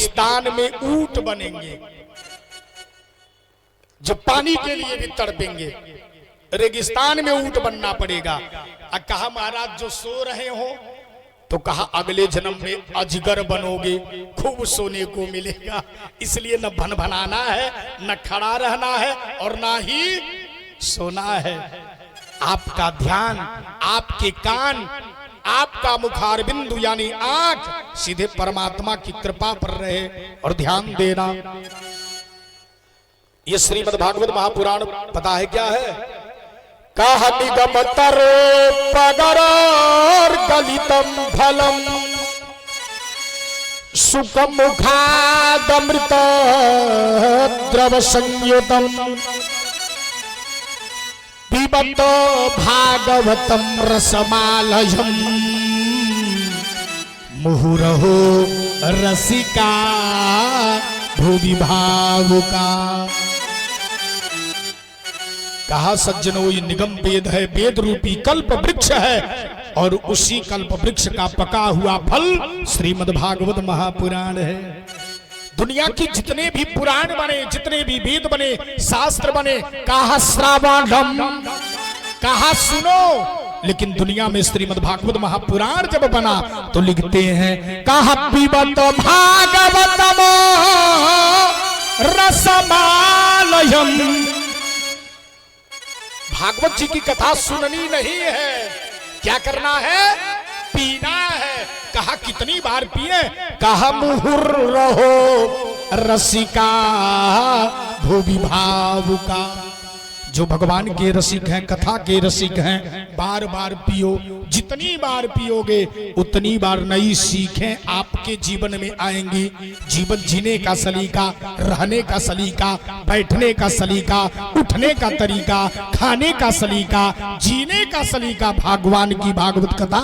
रेगिस्तान में ऊंट बनेंगे जो पानी के लिए भी तड़पेंगे। रेगिस्तान में ऊंट बनना पड़ेगा। कहा महाराज जो सो रहे हो तो कहा अगले जन्म में अजगर बनोगे, खूब सोने को मिलेगा। इसलिए न भनभनाना है, न खड़ा रहना है और ना ही सोना है। आपका ध्यान, आपके कान, आपका मुखारबिंदु यानी आंख सीधे परमात्मा की कृपा पर रहे और ध्यान देना। ये श्रीमद् भागवत महापुराण पता है क्या है? कहा निगम तर पगर गलितम फलम सुखम मुखादमृत द्रव संयुतम पिबत भागवतम रसमालयम मुहुरहो रसिका भूवि भावुका। कहा सज्जनों ये निगम वेद है, वेद रूपी कल्प वृक्ष है और उसी कल्प वृक्ष का पका हुआ फल श्रीमद् भागवत महापुराण है। दुनिया की जितने भी पुराण बने, जितने भी वेद बने, शास्त्र बने, कहा श्रावणम, कहा सुनो, लेकिन दुनिया में श्रीमद् भागवत महापुराण जब बना तो लिखते हैं कहा पिबत भागवतम रसमालयम। भागवत जी की कथा सुननी नहीं है, क्या करना है? पीना है। कहा कितनी बार पिए? कहा मुहुर रहो रसिका भूवि भावुका। जो भगवान के रसिक हैं, कथा के रसिक हैं, बार बार पियो। जितनी बार पियोगे उतनी बार नई सीखें आपके जीवन में आएंगी। जीवन जीने का सलीका, रहने का सलीका, बैठने का सलीका, उठने का तरीका, खाने का सलीका, जीने का सलीका भगवान की भागवत कथा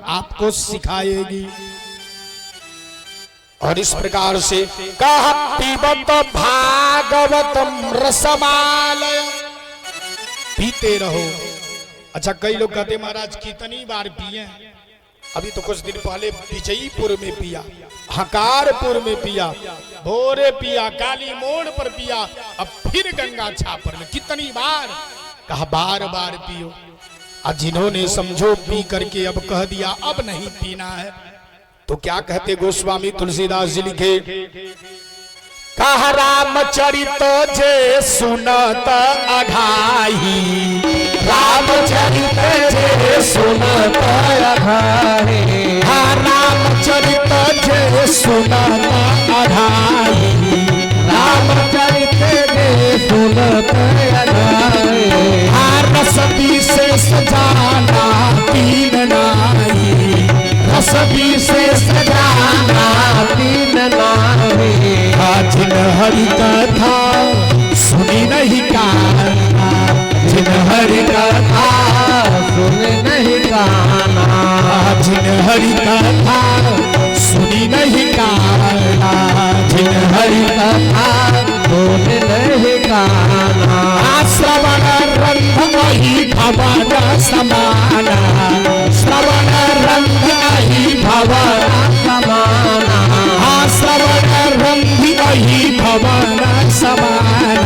आपको सिखाएगी। और इस प्रकार से कहा पिबत भागवतम रसमालय, पीते रहो। अच्छा कई लोग कहते महाराज कितनी बार पिए? अभी तो कुछ दिन पहले विजयीपुर में पिया, हकारपुर में पिया, भोरे पिया, काली मोड़ पर पिया, अब फिर गंगा छापर में। कितनी बार? कहा बार बार पियो। और जिन्होंने समझो पी करके अब कह दिया अब नहीं पीना है, तो क्या कहते गोस्वामी तुलसीदास जी लिखे कहा रामचरित जे सुनत अघाई, रामचरित जे सुनत अघाई, रामचरित जे सुनत अघाई, रामचरित जे सुनत अघाई, रस विशेष जाना तीन नाई, रस विशेष जाना तीन नाई, जिन हरि कथा सुनी नहीं गाना, जिन हरि कथा सुनी नहीं गाना, जिन हरि कथा सुनी नहीं गाना, जिन हरि कथा सुनी नहीं गाना, श्रवण रंग वही भवन समाना, श्रवण रंग वही भवन समाना, श्रवण रंग वही भवन समाना,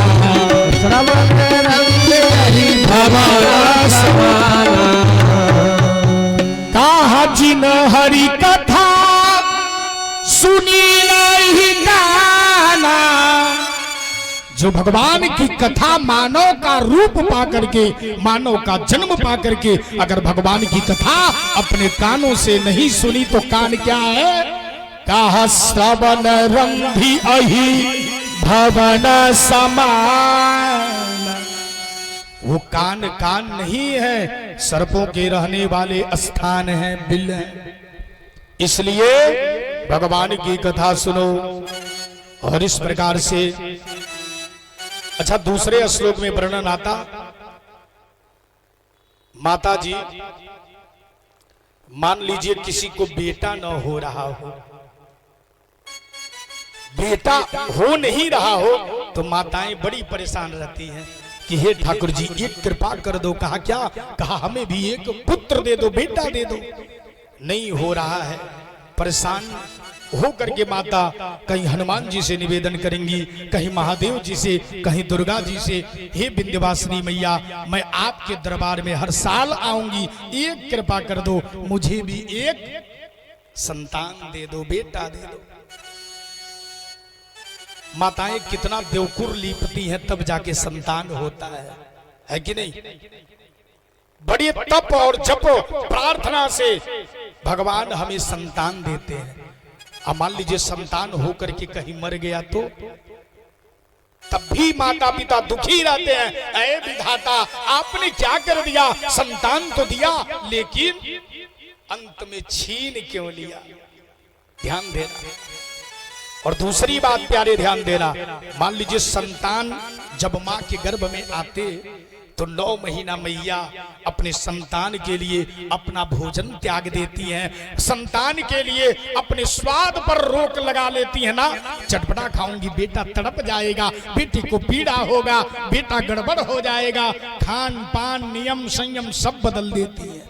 श्रवण रंग वही भवन समाना। कहा जिन हरि कथा सुनी नहीं गाना। जो भगवान की कथा मानव का रूप पा करके, मानव का जन्म पा करके अगर भगवान की कथा अपने कानों से नहीं सुनी तो कान क्या है? कहा श्रवण रंधी अहि भवन समान। वो कान कान नहीं है, सर्पों के रहने वाले स्थान है, बिल है। इसलिए भगवान की कथा सुनो। और इस प्रकार से अच्छा दूसरे श्लोक में वर्णन आता, माता जी मान लीजिए किसी को बेटा न हो रहा हो, बेटा हो नहीं रहा हो तो माताएं बड़ी परेशान रहती हैं कि हे ठाकुर जी एक कृपा कर दो। कहा क्या? कहा हमें भी एक पुत्र दे दो, बेटा दे दो। नहीं हो रहा है, परेशान हो करके माता कहीं हनुमान जी से निवेदन करेंगी, कहीं महादेव जी से, कहीं दुर्गा जी से, हे विंध्यवासिनी मैया मैं आपके दरबार में हर साल आऊंगी, एक कृपा कर दो, मुझे भी एक संतान दे दो, बेटा दे दो। माताएं कितना बेवकूफ लीपती हैं तब जाके संतान होता है कि नहीं? बड़ी तप और जप प्रार्थना से भगवान हमें संतान देते हैं। अब मान लीजिए संतान होकर के कहीं मर गया तो तब भी माता पिता दुखी रहते हैं, ऐ विधाता आपने क्या कर दिया, संतान तो दिया लेकिन अंत में छीन क्यों लिया। ध्यान देना। और दूसरी बात प्यारे ध्यान देना, मान लीजिए संतान जब मां के गर्भ में आते तो 9 महीना मैया अपने संतान के लिए अपना भोजन त्याग देती हैं, संतान के लिए अपने स्वाद पर रोक लगा लेती है ना, चटपटा खाऊंगी बेटा तड़प जाएगा, बेटी को पीड़ा होगा, बेटा गड़बड़ हो जाएगा, खान पान नियम संयम सब बदल देती है।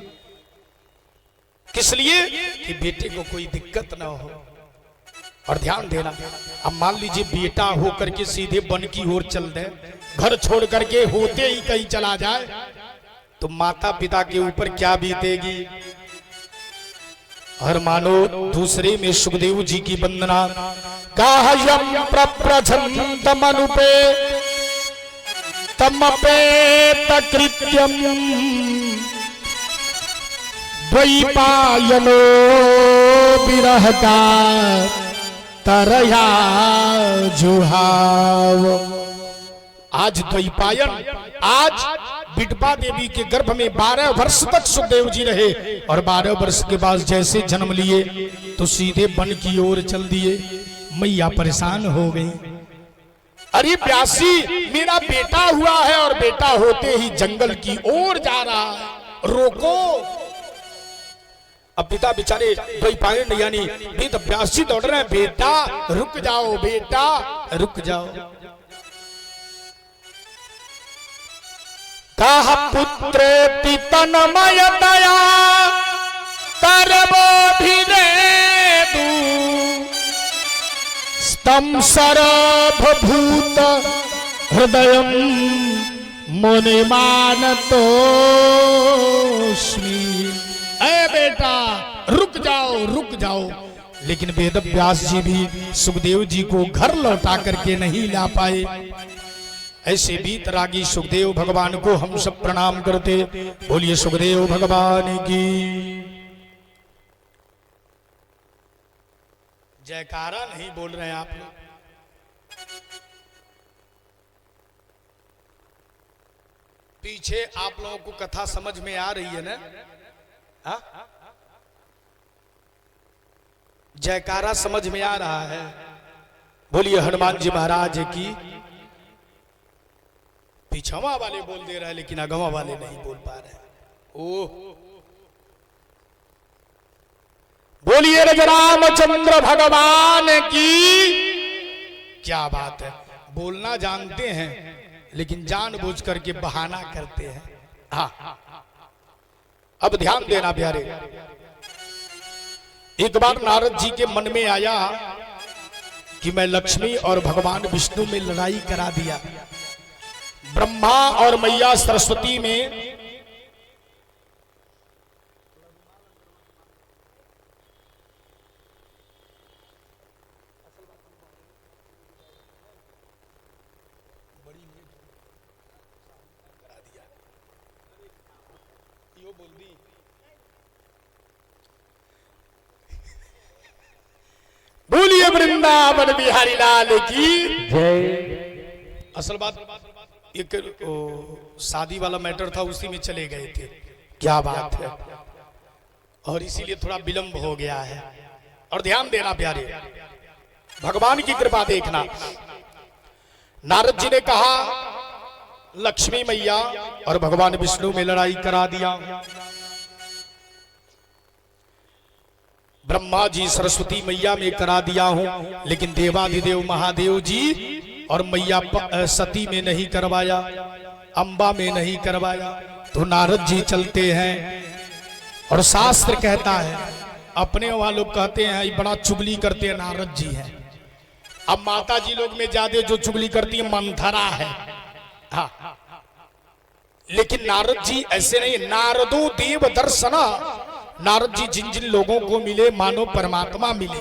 किस लिए? कि बेटे को कोई दिक्कत ना हो। और ध्यान देना, अब मान लीजिए बेटा होकर के सीधे वन की ओर चल दे, घर छोड़ करके होते ही कहीं चला जाए तो माता पिता के ऊपर क्या बीतेगी। और मानो दूसरे में सुखदेव जी की वंदना, काह्यम प्रप्रछन्तमनुपे तमपेत कृत्यम द्वैपायनो विरह का तरया जुहाव। आज द्वैपायन, आज बिटपा देवी के गर्भ में 12 वर्ष तक सुखदेव जी रहे और 12 वर्ष के बाद जैसे जन्म लिए तो सीधे वन की ओर चल दिए। मैया परेशान हो गई, अरे प्यासी मेरा बेटा हुआ है और बेटा होते ही जंगल की ओर जा रहा है, रोको। अब पिता बेचारे द्वैपायन यानी वेद व्यास जी दौड़ रहे हैं, बेटा रुक जाओ, बेटा रुक जाओ। कहा पुत्रेति तन्मयतया तरबोभिनेदु स्तम सर्वभूत हृदयं मुनिमानतोस्मि। ऐ बेटा रुक जाओ, रुक जाओ। लेकिन वेद व्यास जी भी सुखदेव जी को घर लौटा करके नहीं ला पाए। ऐसे वीतरागी सुखदेव भगवान को हम सब प्रणाम करते। बोलिए सुखदेव भगवान की जयकारा। नहीं बोल रहे हैं आप लोग? पीछे आप लोगों को कथा समझ में आ रही है ना? हा? जयकारा समझ में आ रहा है? बोलिए हनुमान जी महाराज की। पीछवा वाले बोल दे रहे हैं लेकिन अगवा वाले नहीं बोल पा रहे। ओह, बोलिए रामचंद्र भगवान की। क्या बात है, बोलना जानते हैं लेकिन जानबूझ करके बहाना करते हैं। हाँ, अब ध्यान देना प्यारे। एक बार नारद जी के मन में आया कि मैं लक्ष्मी और भगवान विष्णु में लड़ाई करा दिया, ब्रह्मा और मैया सरस्वती में बोलिए वृंदावन बिहारी लाल की जय। असल बात एक शादी वाला मैटर था, उसी में चले गए थे। क्या बात है, और इसीलिए थोड़ा विलंब हो गया है। और ध्यान देना प्यारे, भगवान की कृपा देखना। नारद जी ने कहा लक्ष्मी मैया और भगवान विष्णु में लड़ाई करा दिया, ब्रह्मा जी सरस्वती मैया में करा दिया हूं, लेकिन देवाधिदेव महादेव जी और मैया सती में नहीं करवाया, अंबा में नहीं करवाया। तो नारद जी चलते हैं और शास्त्र कहता है अपने वहां लोग कहते हैं ये बड़ा चुगली करते हैं, नारद जी है। अब माता जी लोग में ज्यादा जो चुगली करती है मंथरा है। हाँ, लेकिन नारद जी ऐसे नहीं। नारदो देव दर्शना, नारद जी जिन जिन लोगों को मिले मानो परमात्मा मिले।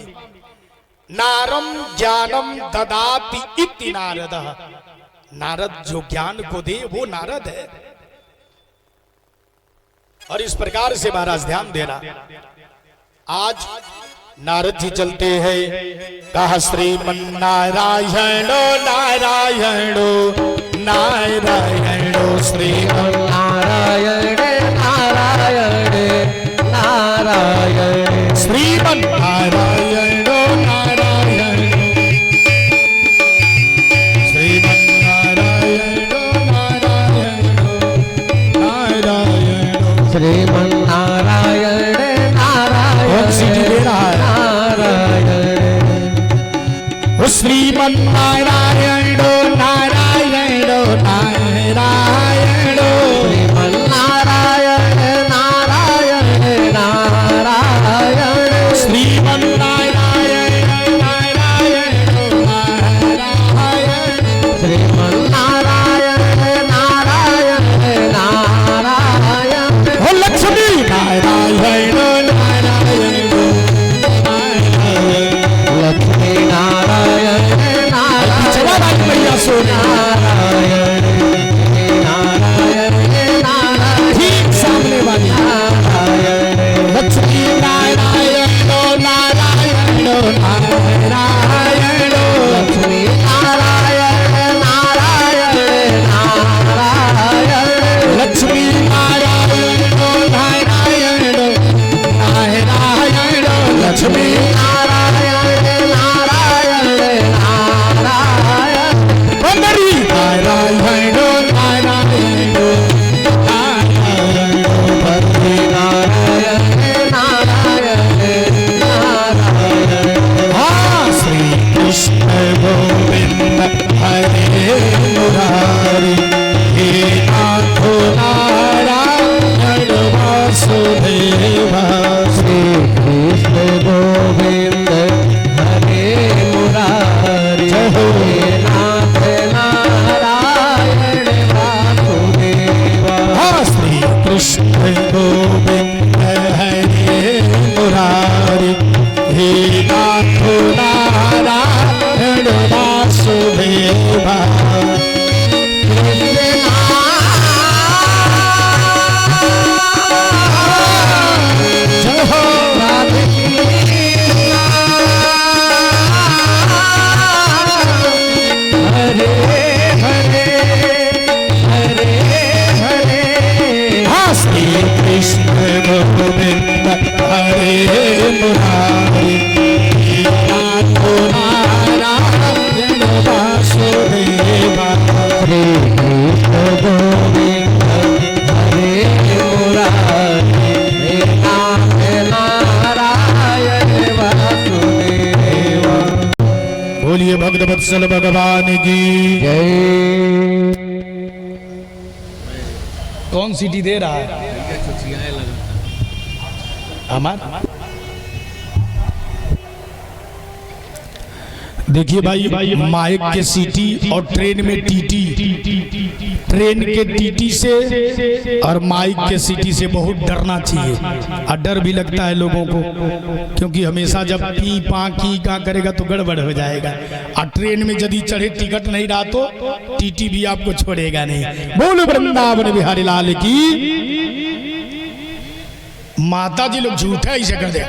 नारम ज्ञानम ददाति इति नारद, नारद जो ज्ञान को दे वो नारद है। और इस प्रकार से महाराज ध्यान देना, आज नारद जी चलते हैं, कहा श्रीमन्नारायणो नारायणो नारायणो श्रीमन्नारायण नारायण नारायण श्रीमन्नारायणो नारायण श्रीमन्नारायणो नारायणो नारायणो श्रीमन्नारायण श्रीमन्नारायणो नारायणो नारायणो श्रीमन्नारायण नारायण नारायण श्रीमन्नारायण नारायणो नारायण श्रीमन्नारायण नारायण नारायण हो लक्ष्मी नारायणो नारायणो लक्ष्मी नारायण नारायण नारायण नारायण ठीक सामने वाली नारायण लक्ष्मी नारायण नारायण नारायण लक्ष्मी नारायण नारायण नारायण लक्ष्मी नारायण नारायण नारायण लक्ष्मी नारायण नारायण नारायण वंदरी नारायण नारायण नारायण वंदरी नारायण नारायण नारायण हाँ श्री कृष्ण गोविंद हरे मुरारी हे नाथ नारायण वासुदेवा श्री कृष्ण गोविंद हरे मुरारी हे नाथ नारायण वासुदेवा हाँ श्री कृष्ण गोविंद हरे मुरारी हे नाथ नारायण वासुदेवा जय हो राधे हरे हरे हरे हरे हाँ श्री कृष्ण गोविंद हरे मुरारी नाथ नारायण वासुदेवा श्री कृष्ण गोविंद हरे मुरारी नाथ नारायण वासुदेवा। बोलिए भक्त वत्सल भगवान की जय। कौन सीटी दे रहा है हमारा? देखिए भाई, माइक के सीटी और ट्रेन में टीटी, ट्रेन के टीटी से और माइक के सीटी से बहुत डरना चाहिए। और डर भी लगता है लोगों को, क्योंकि हमेशा जब पी पा की का करेगा तो गड़बड़ हो जाएगा। और ट्रेन में यदि चढ़े टिकट नहीं रहा तो टीटी भी आपको छोड़ेगा नहीं। बोलो वृंदावन बिहारी लाल की। माता जी लोग झूठा ऐसे कर दे,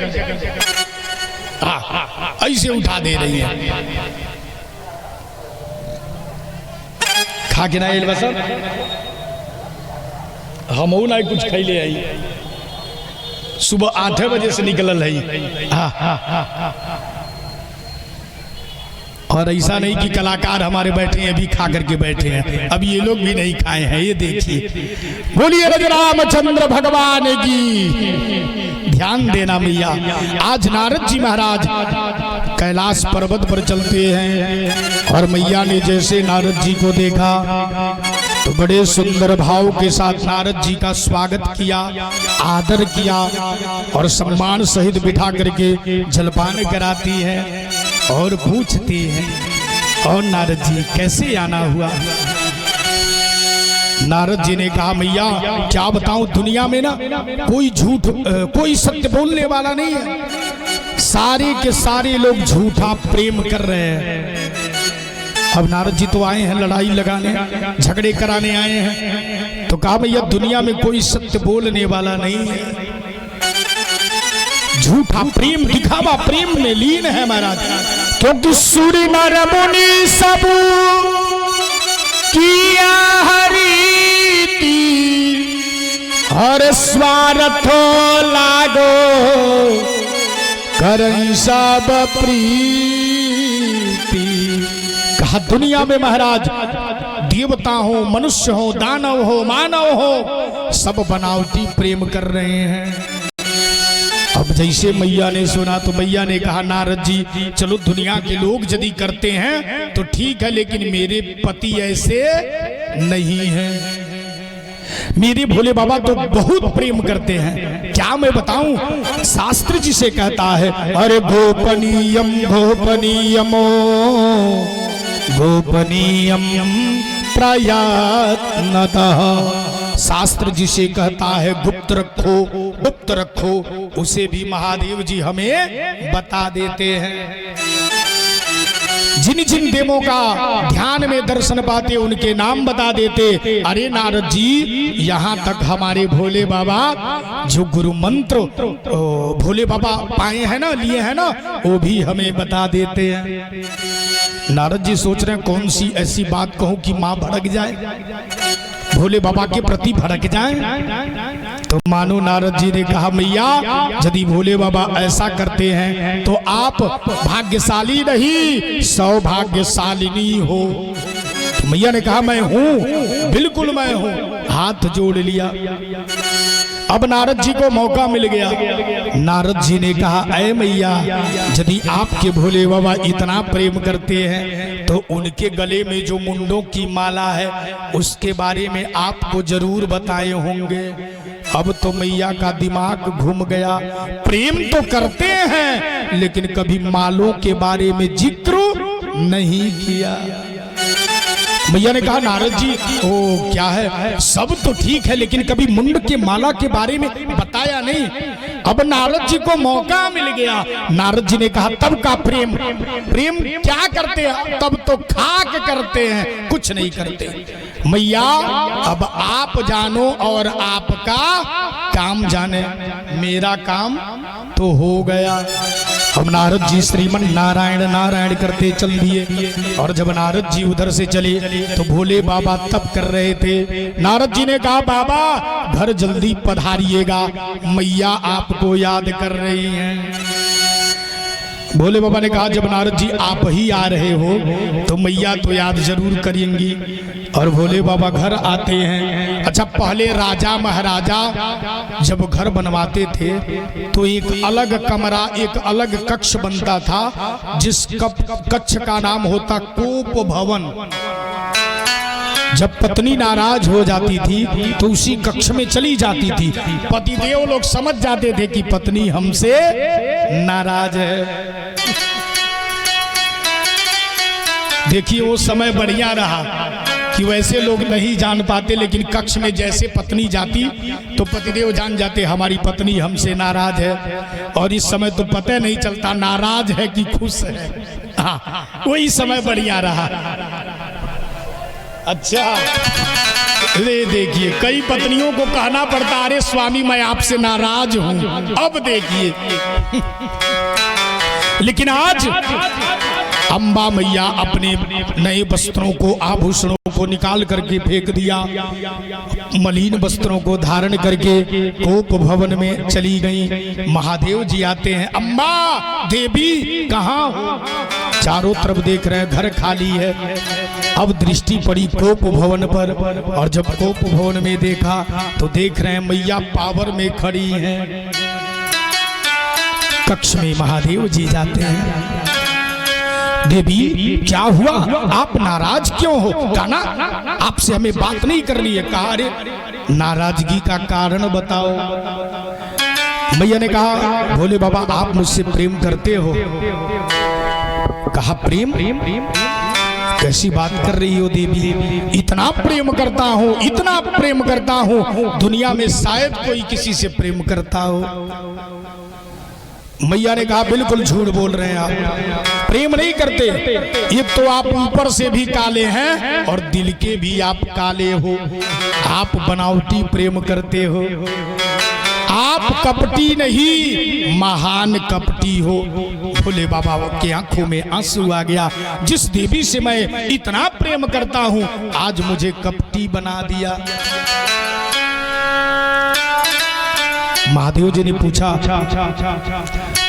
ऐसे उठा दे रही है। खा के ना बस हम ना कुछ खैले आई, सुबह 8 बजे से निकलल है। और ऐसा नहीं कि कलाकार हमारे बैठे हैं अभी खा करके बैठे हैं, अब ये लोग भी नहीं खाए हैं। ये देखिए, बोलिए रामचंद्र भगवान की। ध्यान देना मैया, आज नारद जी महाराज कैलाश पर्वत पर चलते हैं और मैया ने जैसे नारद जी को देखा तो बड़े सुंदर भाव के साथ नारद जी का स्वागत किया, आदर किया और सम्मान सहित बिठा करके जलपान कराती है और पूछती है, और नारद जी कैसे आना हुआ? नारद जी ने कहा, मैया क्या बताऊं, दुनिया में ना कोई झूठ कोई सत्य बोलने वाला नहीं है, सारे के सारे लोग झूठा प्रेम कर रहे हैं। अब नारद जी तो आए हैं लड़ाई लगाने, झगड़े कराने आए हैं, तो कहा भैया दुनिया में कोई सत्य बोलने वाला नहीं है, झूठा प्रेम दिखावा प्रेम में लीन है महाराज। क्योंकि सूर्य नर मुनि सब किया हरीति, हर स्वार्थो लागो करई सब प्रीति। कहा दुनिया में महाराज देवता हो, मनुष्य हो, दानव हो, मानव हो, सब बनावटी प्रेम कर रहे हैं। अब जैसे मैया ने सुना तो मैया ने कहा, नारद जी चलो दुनिया के लोग यदि करते हैं तो ठीक है, लेकिन मेरे पति ऐसे नहीं हैं। मेरे भोले बाबा तो बहुत प्रेम करते हैं, क्या मैं बताऊं? शास्त्र जिसे कहता है, अरे गोपनीयम गोपनीयमो गोपनीयम प्रयत्नतः। शास्त्र जिसे कहता है गुप्त रखो गुप्त रखो, उसे भी महादेव जी हमें बता देते हैं। जिन जिन देवों का ध्यान में दर्शन पाते उनके नाम बता देते। अरे नारद जी, यहाँ तक हमारे भोले बाबा जो गुरु मंत्र भोले बाबा पाए हैं ना, लिए हैं ना, वो भी हमें बता देते हैं। नारद जी सोच रहे हैं कौन सी ऐसी बात कहूं कि मां भड़क जाए, भोले बाबा के प्रति भड़क जाए। तो मानो नारद जी ने कहा, मैया यदि भोले बाबा ऐसा करते हैं तो आप भाग्यशाली नहीं सौभाग्यशालिनी हो। तो मैया ने कहा, मैं हूं, बिल्कुल मैं हूं, हाथ जोड़ लिया। अब नारद जी को मौका मिल गया। नारद जी ने कहा, ऐ मैया यदि आपके भोले बाबा इतना प्रेम करते हैं तो उनके गले में जो मुंडों की माला है उसके बारे में आपको जरूर बताए होंगे। अब तो मैया का दिमाग घूम गया। प्रेम तो करते हैं लेकिन कभी मालों के बारे में जिक्र नहीं किया। मैया ने कहा, नारद जी ओ क्या है, सब तो ठीक है लेकिन कभी मुंड के माला के बारे में बताया नहीं। अब नारद जी को मौका मिल गया। नारद जी ने कहा, तब का प्रेम, प्रेम क्या करते हैं? तब तो खाक करते हैं, कुछ नहीं करते। मैया अब आप जानो और आपका काम जाने, मेरा काम तो हो गया। अब नारद जी श्रीमन नारायण नारायण करते चल दिए। और जब नारद जी उधर से चले तो भोले बाबा तप कर रहे थे। नारद जी ने कहा, बाबा घर जल्दी पधारिएगा, मैया आपको याद कर रही हैं। भोले बाबा ने कहा, जब नारद जी आप ही आ रहे हो तो मैया तो याद जरूर करेंगी। और भोले बाबा घर आते हैं। अच्छा, पहले राजा महाराजा जब घर बनवाते थे तो एक अलग कमरा, एक अलग कक्ष बनता था, जिस कक्ष का नाम होता कोप भवन। जब पत्नी नाराज हो जाती थी तो उसी कक्ष में चली जाती थी। पतिदेव लोग समझ जाते थे कि पत्नी हमसे नाराज है। देखिए वो समय बढ़िया रहा कि वैसे लोग नहीं जान पाते, लेकिन कक्ष में जैसे पत्नी जाती तो पतिदेव जान जाते हमारी पत्नी हमसे नाराज है। और इस समय तो पता नहीं चलता नाराज है कि खुश है। हाँ, वही समय बढ़िया रहा। अच्छा, ये देखिए कई पत्नियों को कहना पड़ता, अरे स्वामी मैं आपसे नाराज हूं। अब देखिए लेकिन आज अम्बा मैया अपने नए वस्त्रों को, आभूषणों को निकाल करके फेंक दिया, मलिन वस्त्रों को धारण करके कोप भवन में चली गई। महादेव जी आते हैं, अम्बा देवी कहाँ हो? चारों तरफ देख रहे हैं, घर खाली है। अब दृष्टि पड़ी कोप भवन पर, और जब कोप भवन में देखा तो देख रहे हैं मैया पावर में खड़ी हैं। कक्ष में महादेव जी जाते हैं। देवी क्या हुआ, आप नाराज क्यों हो? कहा ना आपसे हमें बात नहीं करनी है। कहा अरे नाराजगी का कारण बताओ। मैया ने कहा भोले बाबा आप मुझसे प्रेम करते हो। कहा प्रेम? कैसी बात कर रही हो देवी? इतना प्रेम करता हूँ, इतना प्रेम करता हूँ, दुनिया में शायद कोई किसी से प्रेम करता हो। मैया ने कहा बिल्कुल झूठ बोल रहे हैं आप, प्रेम नहीं करते। एक तो आप ऊपर से भी काले हैं और दिल के भी आप काले हो। आप बनावटी प्रेम करते हो। आप कपटी नहीं, महान कपटी हो। भोले बाबा के आंखों में आंसू आ गया। जिस देवी से मैं इतना प्रेम करता हूं आज मुझे कपटी बना दिया। महादेव जी ने पूछा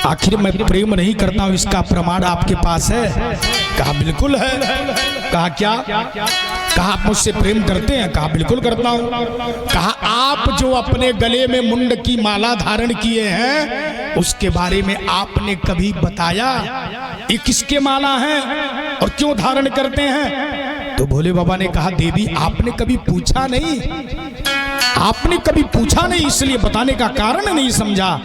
आखिर मैं प्रेम नहीं करता हूं, इसका प्रमाण आपके पास है? कहा बिल्कुल है। कहा क्या? कहा आप मुझसे प्रेम करते हैं? कहा बिल्कुल करता हूं। कहा आप जो अपने गले में मुंड की माला धारण किए हैं उसके बारे में आपने कभी बताया? ये किसके माला है और क्यों धारण करते हैं? तो भोले बाबा ने कहा देवी आपने कभी पूछा नहीं, आपने कभी पूछा नहीं, इसलिए बताने का कारण नहीं समझा।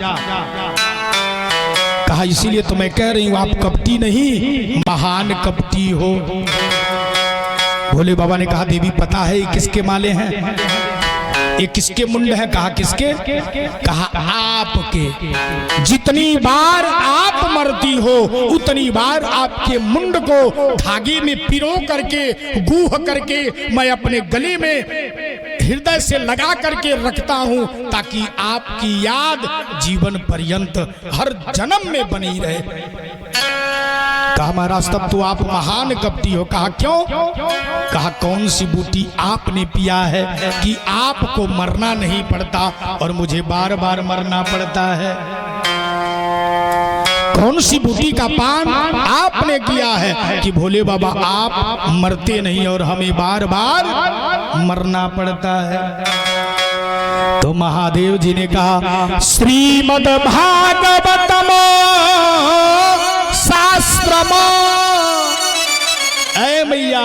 कहा इसीलिए तो मैं कह रही हूं आप कपटी नहीं, महान कपटी हो। भोले बाबा ने कहा देवी पता है ये किसके माले हैं, ये किसके मुंड है? कहा किसके? कहा आपके। जितनी बार आप मरती हो उतनी बार आपके मुंड को धागे में पिरो करके गूह करके मैं अपने गले में हृदय से लगा करके रखता हूं ताकि आपकी याद जीवन पर्यंत हर जन्म में बनी रहे। कहा महाराज तब तो आप महान कपटी हो। कहा क्यों? कहा कौन सी बूटी आपने पिया है कि आपको मरना नहीं पड़ता और मुझे बार बार मरना पड़ता है? कौन सी बूटी का पान आपने किया है कि भोले बाबा आप मरते नहीं और हमें बार बार मरना पड़ता है? तो महादेव जी ने कहा श्रीमद् भागवतम शास्त्रम। ऐ मैया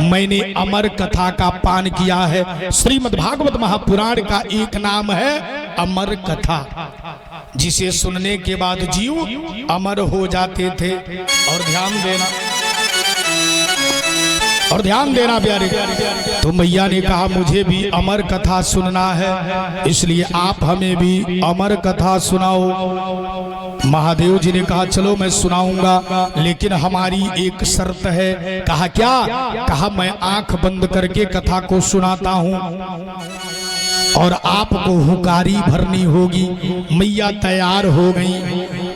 मैंने अमर कथा का पान किया है। श्रीमद् भागवत महापुराण का एक नाम है अमर कथा, जिसे सुनने के बाद जीव अमर हो जाते थे। और ध्यान देना प्यारे। तो मैया ने कहा मुझे भी अमर कथा सुनना है, इसलिए आप हमें भी अमर कथा सुनाओ। महादेव जी ने कहा चलो मैं सुनाऊंगा, लेकिन हमारी एक शर्त है। कहा क्या? कहा मैं आंख बंद करके कथा को सुनाता हूं और आपको हुकारी भरनी होगी। मैया तैयार हो गई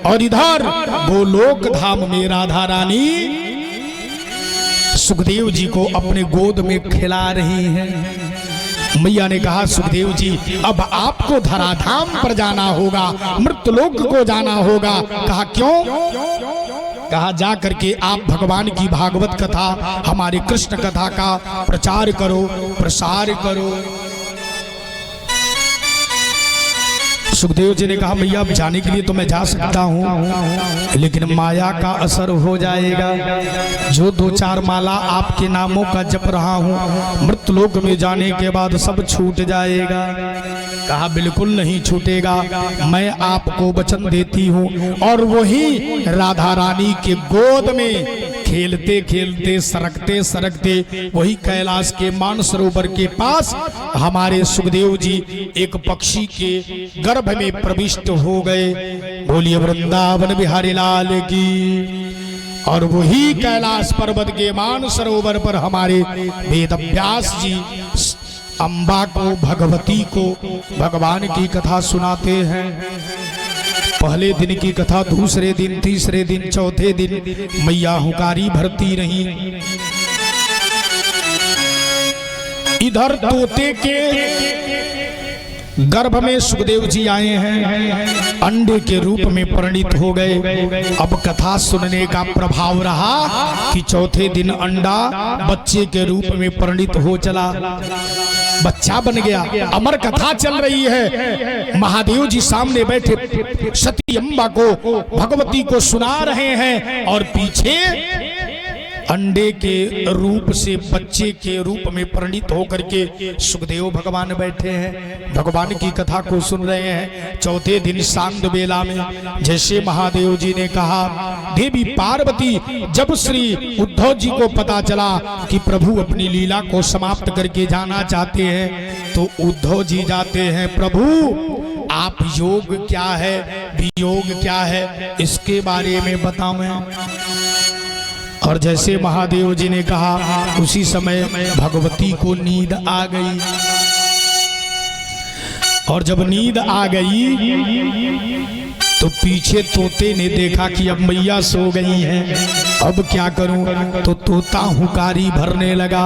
और इधर गोलोक धाम में राधा रानी सुखदेव जी को अपने गोद में खिला रही हैं। मैया ने कहा सुखदेव जी अब आपको धराधाम पर जाना होगा, मृतलोक को जाना होगा। कहा क्यों? कहा जा करके आप भगवान की भागवत कथा हमारे कृष्ण कथा का प्रचार करो, प्रसार करो। सुखदेव जी ने कहा मैया अब जाने के लिए तो मैं जा सकता हूँ, लेकिन माया का असर हो जाएगा। जो 2-4 माला आपके नामों का जप रहा हूँ मृतलोक में जाने के बाद सब छूट जाएगा। कहा बिल्कुल नहीं छूटेगा, मैं आपको वचन देती हूँ। और वही राधा रानी के गोद में खेलते खेलते सरकते सरकते वही कैलाश के मानसरोवर के पास हमारे सुखदेव जी एक पक्षी के गर्भ में प्रविष्ट हो गए। बोलिए वृंदावन बिहारी लाल की। और वही कैलाश पर्वत के मानसरोवर पर हमारे वेद व्यास जी अम्बा को, भगवती को भगवान की कथा सुनाते हैं। पहले दिन की कथा दूसरे दिन, तीसरे दिन, चौथे दिन मैया हुकारी भरती रही। इधर तोते के गर्भ में सुखदेव जी आए हैं, अंडे के रूप में परिणित हो गए। अब कथा सुनने का प्रभाव रहा कि चौथे दिन अंडा बच्चे के रूप में परिणित हो चला, बच्चा बन गया। अमर कथा चल रही है, महादेव जी सामने बैठे सती अम्बा को, भगवती को सुना रहे हैं और पीछे अंडे के रूप से बच्चे के रूप में परिणित होकर के सुखदेव भगवान बैठे हैं, भगवान की कथा को सुन रहे हैं। चौथे दिन सांध बेला में जैसे महादेव जी ने कहा, देवी पार्वती जब श्री उद्धव जी को पता चला कि प्रभु अपनी लीला को समाप्त करके जाना चाहते हैं, तो उद्धव जी जाते हैं, प्रभु आप योग क्या है, वियोग क्या है, इसके बारे में बताओ। और जैसे महादेव जी ने कहा, उसी समय भगवती को नींद आ गई। और जब नींद आ गई तो पीछे तोते ने देखा कि अब मैया सो गई हैं, अब क्या करूं, तो तोता हुकारी भरने लगा।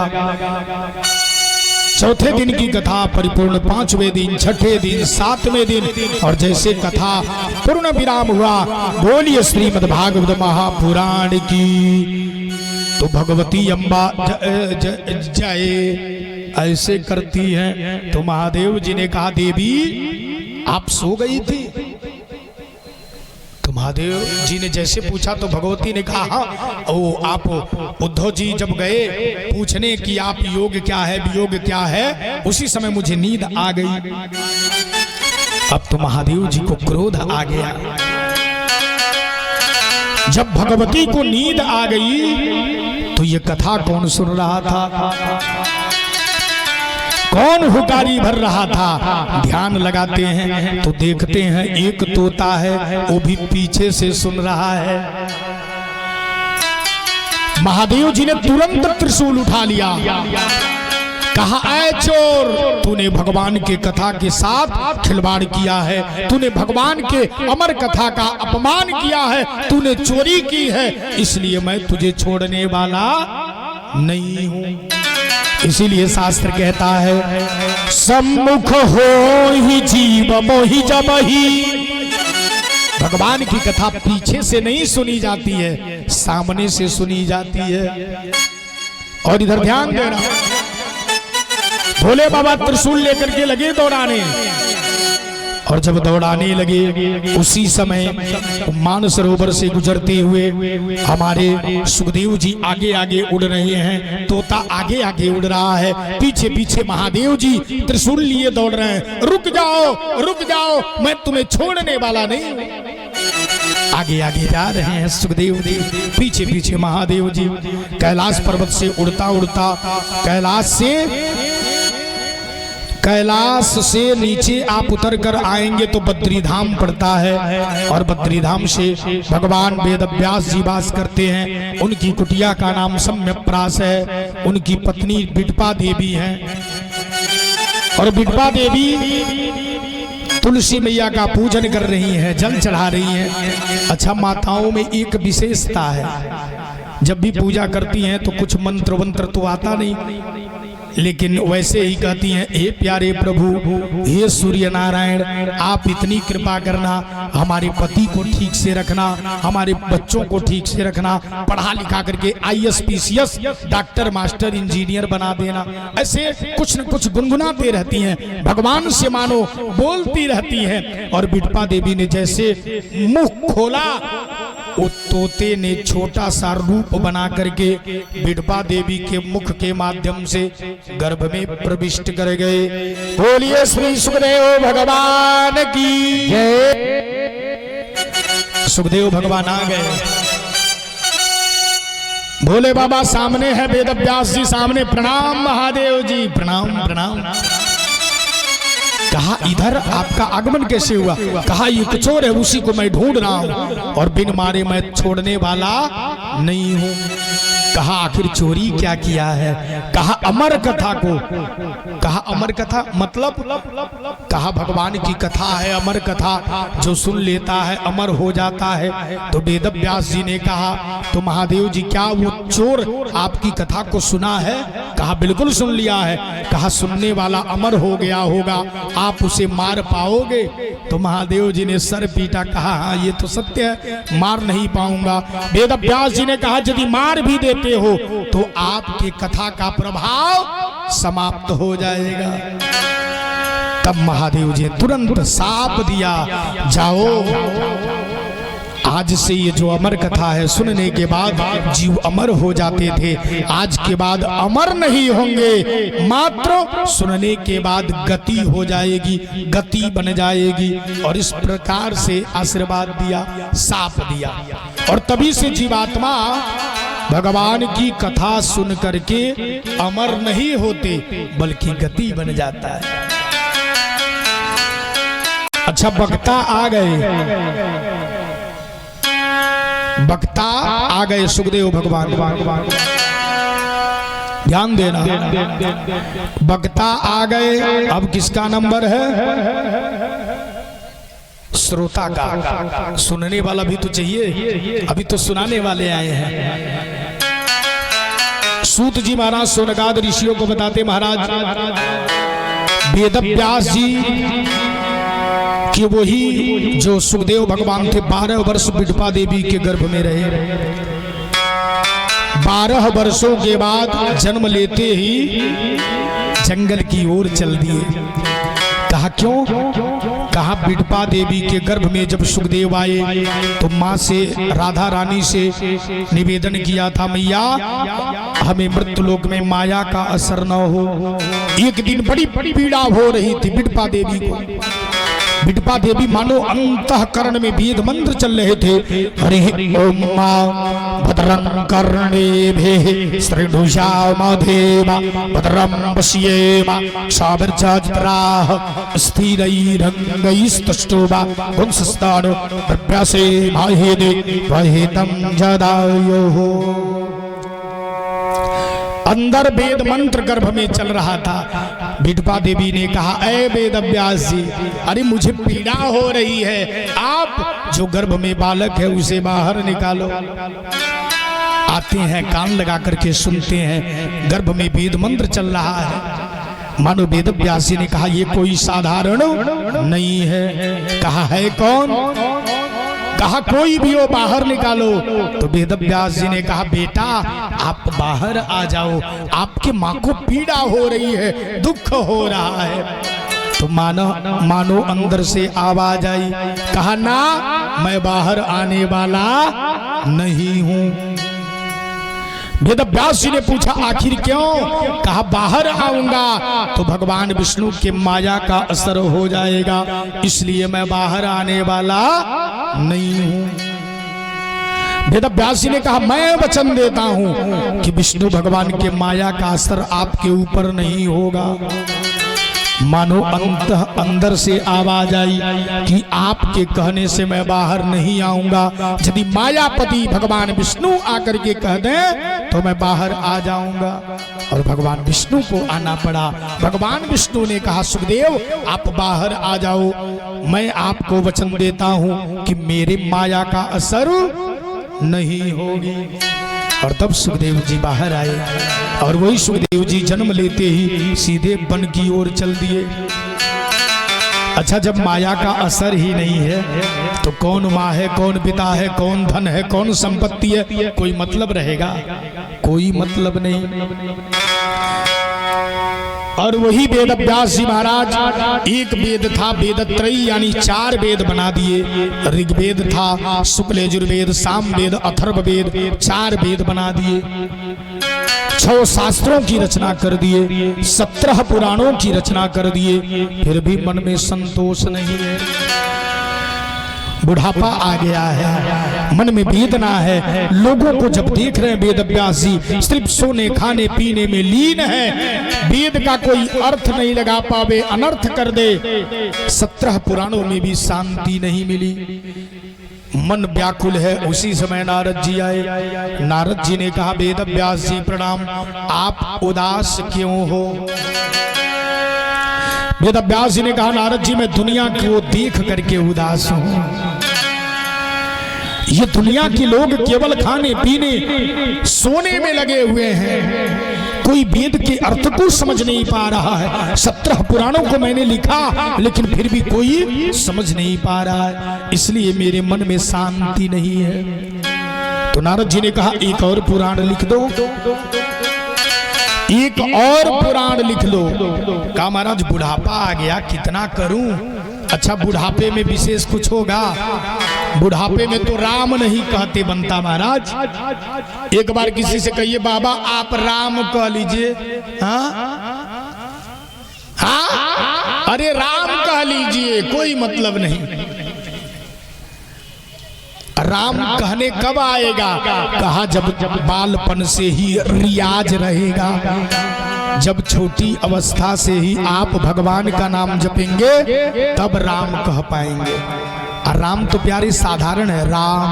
चौथे दिन की कथा परिपूर्ण, पांचवें दिन, छठे दिन, सातवें दिन, और जैसे कथा पूर्ण विराम हुआ, बोलिए श्रीमद् भागवत महापुराण की। तो भगवती अम्बा जय ऐसे करती हैं। तो महादेव जी ने कहा, देवी आप सो गई थी? तो महादेव जी ने जैसे पूछा तो भगवती ने कहा, हाँ, ओ आप उद्धव जी जब गए पूछने कि आप योग क्या है, वियोग क्या है, उसी समय मुझे नींद आ गई। अब तो महादेव जी को क्रोध आ गया। जब भगवती को नींद आ गई तो ये कथा कौन सुन रहा था, कौन हुकारी भर रहा था? ध्यान लगाते हैं तो देखते हैं एक तोता है, वो भी पीछे से सुन रहा है। महादेव जी ने तुरंत त्रिशूल उठा लिया, कहा, ऐ चोर, तूने भगवान के कथा के साथ खिलवाड़ किया है, तूने भगवान के अमर कथा का अपमान किया है, तूने चोरी की है, इसलिए मैं तुझे छोड़ने वाला नहीं हूं। इसीलिए शास्त्र कहता है, सम्मुख हो ही जीव मोहि जबहि। भगवान की कथा पीछे से नहीं सुनी जाती है, सामने से सुनी जाती है। और इधर ध्यान देना, भोले बाबा त्रिशूल लेकर के लगे दौड़ाने, और जब दौड़ाने लगे उसी समय मानसरोवर से गुजरते हुए हमारे सुखदेव जी आगे आगे उड़ रहे हैं, तोता आगे आगे उड़ रहा है, पीछे पीछे महादेव जी त्रिशूल लिए दौड़ रहे हैं। रुक जाओ, मैं तुम्हें छोड़ने वाला नहीं हूं। आगे आगे जा रहे हैं सुखदेव जी, पीछे पीछे महादेव जी। कैलाश पर्वत से उड़ता उड़ता कैलाश से नीचे आप उतर कर आएंगे तो बद्री धाम पड़ता है, और बद्री धाम से भगवान वेद व्यास जी वास करते हैं। उनकी कुटिया का नाम सम्यप्रास है, उनकी पत्नी बिटपा देवी हैं, और बिटपा देवी तुलसी मैया का पूजन कर रही हैं, जल चढ़ा रही हैं। अच्छा, माताओं में एक विशेषता है, जब भी पूजा करती हैं तो कुछ मंत्र वंत्र तो आता नहीं, लेकिन वैसे ही कहती हैं, हे प्यारे प्रभु, हे सूर्य नारायण, आप इतनी कृपा करना, हमारे पति को ठीक से रखना, हमारे बच्चों को ठीक से रखना, पढ़ा लिखा करके IAS PCS doctor master engineer बना देना। ऐसे कुछ न कुछ गुनगुनाते रहती हैं, भगवान से मानो बोलती रहती हैं। और बिटपा देवी ने जैसे मुंह खोला, वो तोते ने छोटा सा रूप बना करके बिटपा देवी के मुख के माध्यम से गर्भ में प्रविष्ट कर गए। बोलिए श्री सुखदेव भगवान की जय। सुखदेव भगवान आ गए, भोले बाबा सामने है, वेद व्यास जी सामने। प्रणाम महादेव जी, प्रणाम प्रणाम। कहा, इधर आपका आगमन कैसे हुआ? कहा, ये चोर है, उसी को मैं ढूंढ रहा हूं, और बिन मारे मैं छोड़ने वाला नहीं हूं। कहा, आखिर चोरी क्या किया है? कहा, अमर कथा को। कहा, अमर कथा मतलब? कहा, भगवान की कथा है अमर कथा, जो सुन लेता है अमर हो जाता है। तो वेद व्यास जी ने कहा, तो महादेव जी क्या वो चोर आपकी कथा को सुना है? कहा, बिल्कुल सुन लिया है। कहा, सुनने वाला अमर हो गया होगा, आप उसे मार पाओगे? तो महादेव जी ने सर पीटा, कहा, हाँ ये तो सत्य है, मार नहीं पाऊंगा। वेद व्यास जी ने कहा, यदि मार भी देते हो तो आपकी कथा का प्रभाव समाप्त हो जाएगा। तब महादेव जी तुरंत साप दिया, जाओ आज से ये जो अमर कथा है सुनने के बाद जीव अमर हो जाते थे, आज के बाद अमर नहीं होंगे, मात्र सुनने के बाद गति हो जाएगी, गति बन जाएगी। और इस प्रकार से आशीर्वाद दिया, साप दिया। और तभी से जीवात्मा भगवान की कथा सुन करके अमर नहीं होते बल्कि गति बन जाता है। अच्छा, वक्ता आ गए, वक्ता आ गए सुखदेव भगवान, ध्यान देना, वक्ता आ गए। अब किसका नंबर है? श्रोता का। सुनने वाला भी तो चाहिए, अभी तो सुनाने वाले आए हैं। सूत जी महाराज सोनकाद ऋषियों को बताते, महाराज वेदव्यास जी कि वही जो सुखदेव भगवान थे 12 वर्ष बिडपा देवी के गर्भ में रहे। 12 वर्षों के बाद जन्म लेते ही जंगल की ओर चल दिए। कहा क्यों? कहा बिडपा देवी के गर्भ में जब सुखदेव आए तो माँ से, राधा रानी से निवेदन किया था, मैया हमें मृत्युलोक में माया का असर न हो। एक दिन बड़ी पीड़ा हो रही थी बिडपा देवी को। बिडपा देवी मानो अंतःकरण में वेद मंत्र चल रहे थे। हरि ओम मां भद्रं कर्णेभिः श्रीनुषामदेवा भद्रं पश्येम क्षाभिर्जत्राः स्थिरैरङ्गैस्तुष्टुवा पुंसस्तानो प्रभ्यासे माहेदे वहेतं जदायुः। अंदर वेद मंत्र गर्भ में चल रहा था। बिडपा देवी ने कहा, ऐ वेदव्यास जी, अरे मुझे पीड़ा हो रही है, आप जो गर्भ में बालक है उसे बाहर निकालो। आते हैं, कान लगा करके सुनते हैं, गर्भ में वेद मंत्र चल रहा है। मानो वेदव्यास जी ने कहा, ये कोई साधारण नहीं है। कहा है कौन? कहा कोई भी हो, बाहर निकालो। तो वेदव्यास जी ने कहा, बेटा आप बाहर आ जाओ, आपके माँ को पीड़ा हो रही है, दुख हो रहा है। तो मानो अंदर से आवाज आई। कहा ना, मैं बाहर आने वाला नहीं हूं। वेदव्यास जी ने पूछा, आखिर क्यों? कहा बाहर आऊंगा तो भगवान विष्णु के माया का असर हो जाएगा, इसलिए मैं बाहर आने वाला नहीं हूं। वेदव्यास जी ने कहा, मैं वचन देता हूं कि विष्णु भगवान के माया का असर आपके ऊपर नहीं होगा। मानो अंदर से आवाज आई कि आपके कहने से मैं बाहर नहीं आऊंगा। यदि मायापति भगवान विष्णु आकर के कह दें तो मैं बाहर आ जाऊंगा। और भगवान विष्णु को आना पड़ा। भगवान विष्णु ने कहा, सुखदेव आप बाहर आ जाओ, मैं आपको वचन देता हूं कि मेरे माया का असर नहीं होगी। और तब सुखदेव जी बाहर आए और वही सुखदेव जी जन्म लेते ही सीधे वन की ओर चल दिए। अच्छा, जब माया का असर ही नहीं है तो कौन माँ है, कौन पिता है, कौन धन है, कौन संपत्ति है, कोई मतलब रहेगा? कोई मतलब नहीं। और वही वेदव्यास जी महाराज, एक वेद था वेदत्रयी, यानी 4 वेद बना दिए। ऋग्वेद था, शुक्ल यजुर्वेद, सामवेद, अथर्ववेद, 4 वेद बना दिए। 6 शास्त्रों की रचना कर दिए, 17 पुराणों की रचना कर दिए, फिर भी मन में संतोष नहीं है। बुढ़ापा आ गया है, मन में वेदना है। लोगों को जब देख रहे हैं वेदव्यास जी सिर्फ सोने खाने पीने में लीन है, वेद का कोई अर्थ नहीं लगा पावे, अनर्थ कर दे। 17 पुराणों में भी शांति नहीं मिली, मन व्याकुल है। उसी समय नारद जी आए। नारद जी ने कहा, वेदव्यास जी प्रणाम, आप उदास क्यों हो? वेदव्यास जी ने कहा, नारद जी मैं दुनिया को देख करके उदास हूं। ये दुनिया के लोग केवल खाने पीने सोने में लगे हुए हैं, कोई वेद के अर्थ को समझ नहीं पा रहा है। 17 पुराणों को मैंने लिखा लेकिन फिर भी कोई समझ नहीं पा रहा है, इसलिए मेरे मन में शांति नहीं है। तो नारद जी ने कहा, एक और पुराण लिख दो, एक और पुराण लिख लो। कहा महाराज बुढ़ापा आ गया, कितना करूं? अच्छा, बुढ़ापे में विशेष कुछ होगा? बुढ़ापे में तो राम नहीं कहते बनता महाराज। एक बार किसी से कहिए बाबा आप राम कह लीजिए, हाँ हाँ अरे राम कह लीजिए, कोई मतलब नहीं। राम कहने कब आएगा? कहा जब बालपन से ही रियाज रहेगा, जब छोटी अवस्था से ही आप भगवान का नाम जपेंगे तब राम कह पाएंगे। और राम तो प्यारे साधारण है, राम,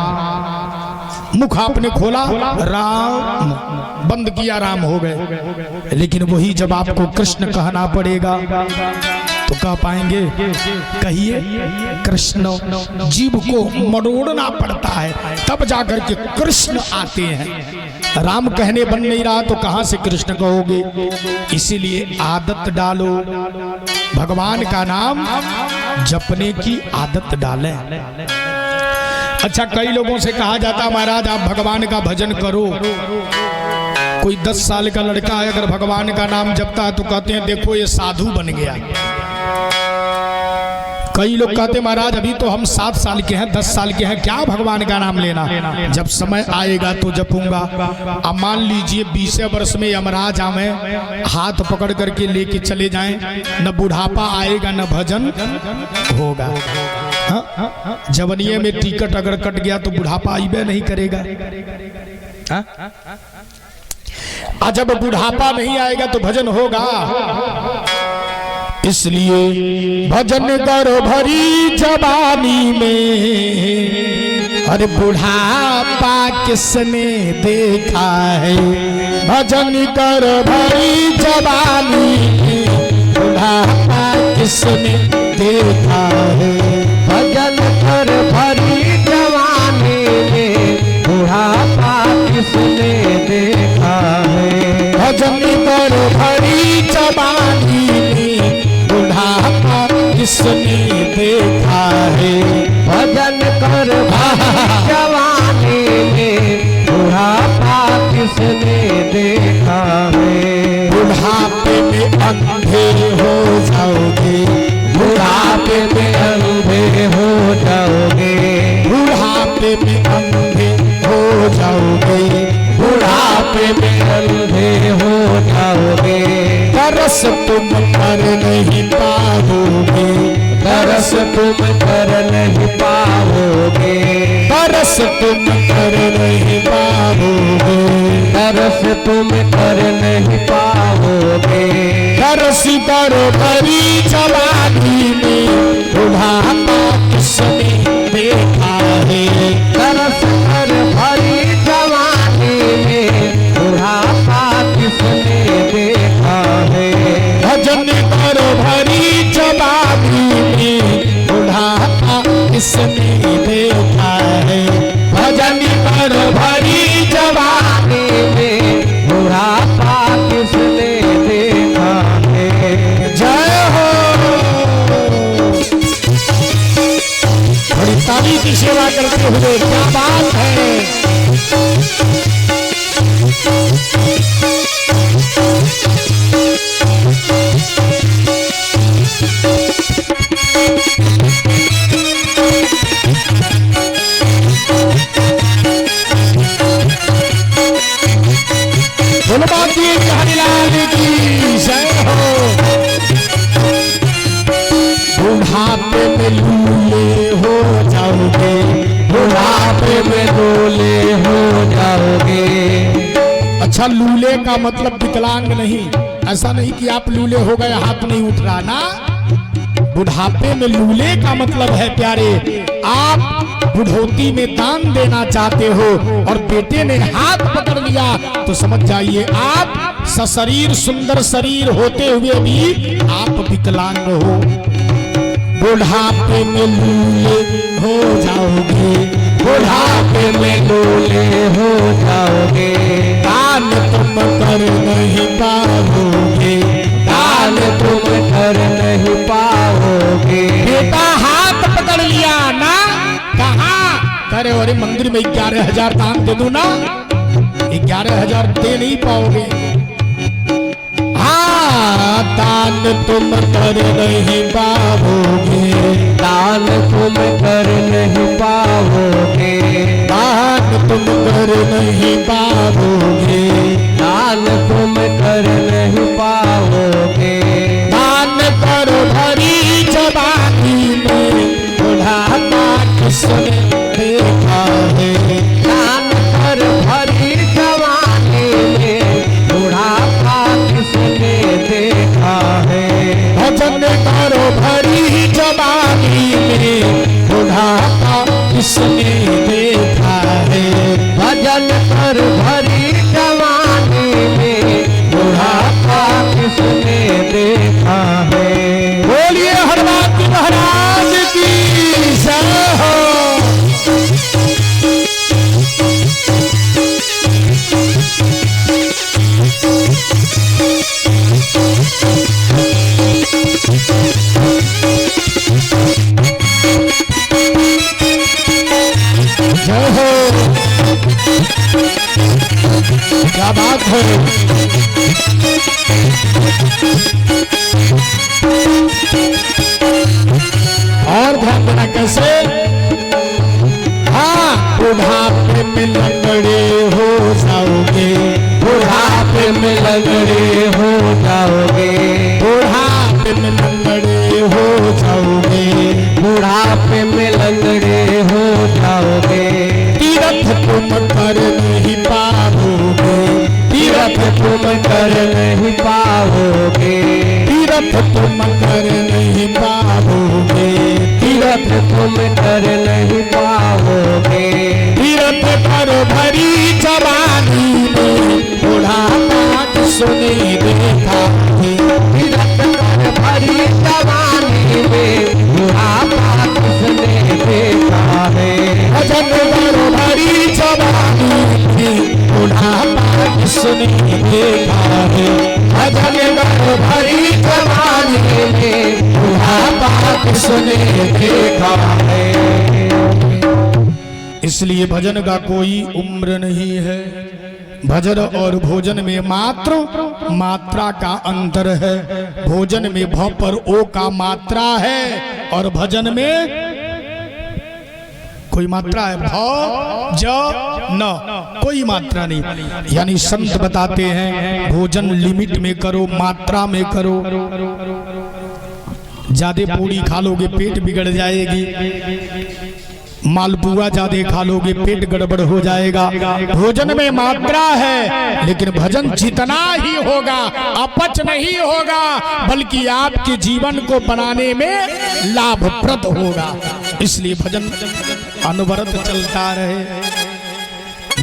मुख आपने खोला राम, बंद किया राम हो गए। लेकिन वही जब आपको कृष्ण कहना पड़ेगा तो कह पाएंगे? कहिए कृष्ण। जीव को मरोड़ना पड़ता है तब जाकर के कृष्ण आते हैं। राम कहने बन नहीं रहा तो कहां से कृष्ण कहोगे? इसीलिए आदत डालो, भगवान का नाम जपने की आदत डालें। अच्छा, कई लोगों से कहा जाता महाराज आप भगवान का भजन करो। कोई 10 साल का लड़का है अगर भगवान का नाम जपता है तो कहते हैं देखो ये साधु बन गया। कई लोग कहते महाराज अभी तो हम 7 साल के हैं, 10 साल के हैं, क्या भगवान का नाम लेना, जब समय आएगा तो जपूंगा। अब मान लीजिए 20 वर्ष में यमराज आवे, हाथ पकड़ करके लेके चले जाएं, न बुढ़ापा आएगा न भजन होगा। जवनिये में टिकट अगर कट गया तो बुढ़ापा आइबे नहीं करेगा। जब बुढ़ापा नहीं आएगा तो भजन होगा। इसलिए भजन करो भरी जवानी में, अरे बुढ़ापा किसने देखा है। भजन करो भरी जवानी में, बुढ़ापा किसने देखा है। भजन कर भरी जवानी में, बुढ़ापा किसने देखा है। भजन करो भरी जवानी में, बुढ़ापा किसने देखा है। भजन कर भरी जवानी में, बुढ़ापा किसने देखा है। बुढ़ापे में अंधे हो जाओगे, बुढ़ापे में अंधे हो जाओगे। बुढ़ापे में अंधे हो जाओगे, बुढ़ापे में अंधे हो जाओगे। तरस तुम कर नहीं पाओगे, तरस तुम कर नहीं पाओगे। तरस तुम कर नहीं पाओगे, तरस तुम कर नहीं पाओगे। तरस करो भरी जवानी में, बुढ़ापा किसने देखा है। तरस कर भरी जवानी में, बुढ़ापा किसने देखा है। भजन करो भरी जवानी में, बुढ़ापा किसने देखा है। भजन करो भरी जवानी में, बुढ़ापा किसने देखा है। जय हो। बड़ी ताली की सेवा करते हुए क्या बात है। हरिलाल की जय हो। बुढ़ापे में लूले हो जाओगे, बुढ़ापे में लूले हो जाओगे। अच्छा, लूले का मतलब विकलांग नहीं, ऐसा नहीं कि आप लूले हो गए हाथ नहीं उठ रहा ना। बुढ़ापे में लूले का मतलब है प्यारे, आप बुढ़ौती में दान देना चाहते हो और बेटे ने हाथ पकड़ लिया तो समझ जाइए आप सशरीर सुंदर शरीर होते हुए भी आप विकलांग हो। बुढ़ापे में लूले हो जाओगे, बुढ़ापे में लूले हो जाओगे। दान तुम कर नहीं पाओगे, दान तुम कर नहीं पाओगे। बेटा हाथ पकड़ लिया ना, कहा करे अरे मंदिर में 11,000 दान दे दूं ना, 11,000 दे नहीं पाओगे। हाँ दान तुम कर नहीं पाओगे, दान तुम कर नहीं पाओगे, दान तुम कर नहीं पाओगे, दान तुम कर नहीं पाओगे। दान करो भरी जवानी में बुढ़ापा किसने देखा है, दान कर भरी जवानी में बुढ़ापा किसने देखा है। भजन करो भरी जवानी में बुढ़ापा किसने देखा है, भजन कर भरी जवानी में बुढ़ापा किसने देखा है। बोलिए हनुमान महाराज की जय हो। जय हो, क्या बात है। और ध्यान देना कैसे, हाँ बुढ़ापे में लंगड़े हो जाओगे, बुढ़ापे में लंगड़े हो जाओगे, बुढ़ापे में लंगड़े हो जाओगे, बुढ़ापे में लंगड़े हो जाओगे। तीर्थ तुम कर नहीं पाओगे, तीर्थ तुम कर नहीं पाओगे, तीर्थ तुम कर नहीं पाओगे, तीर्थ तुम कर नहीं पाओगे। तीर्थ पर भरी जवानी में बुढ़ापा किसने देखा है, तीर्थ कर भरी जवानी में बुढ़ापा किसने देखा है। भजन करो भरी जवानी में बुढ़ापा किसने देखा है, भजन करो भरी जवानी में बुढ़ापा किसने देखा है। इसलिए भजन का कोई उम्र नहीं है, भजन और भोजन में मात्र मात्रा का अंतर है। भोजन में भ पर ओ का मात्रा है और भजन में कोई मात्रा है, भ ज न, कोई मात्रा नहीं। यानी संत बताते हैं भोजन लिमिट में करो, मात्रा में करो। ज्यादा पूरी खा लोगे पेट बिगड़ जाएगी, मालपुआ ज्यादा खा लोगे पेट गड़बड़ हो जाएगा। भोजन में मात्रा है लेकिन भजन जितना ही होगा अपच नहीं होगा, बल्कि आपके जीवन को बनाने में लाभप्रद होगा। इसलिए भजन अनवरत चलता रहे।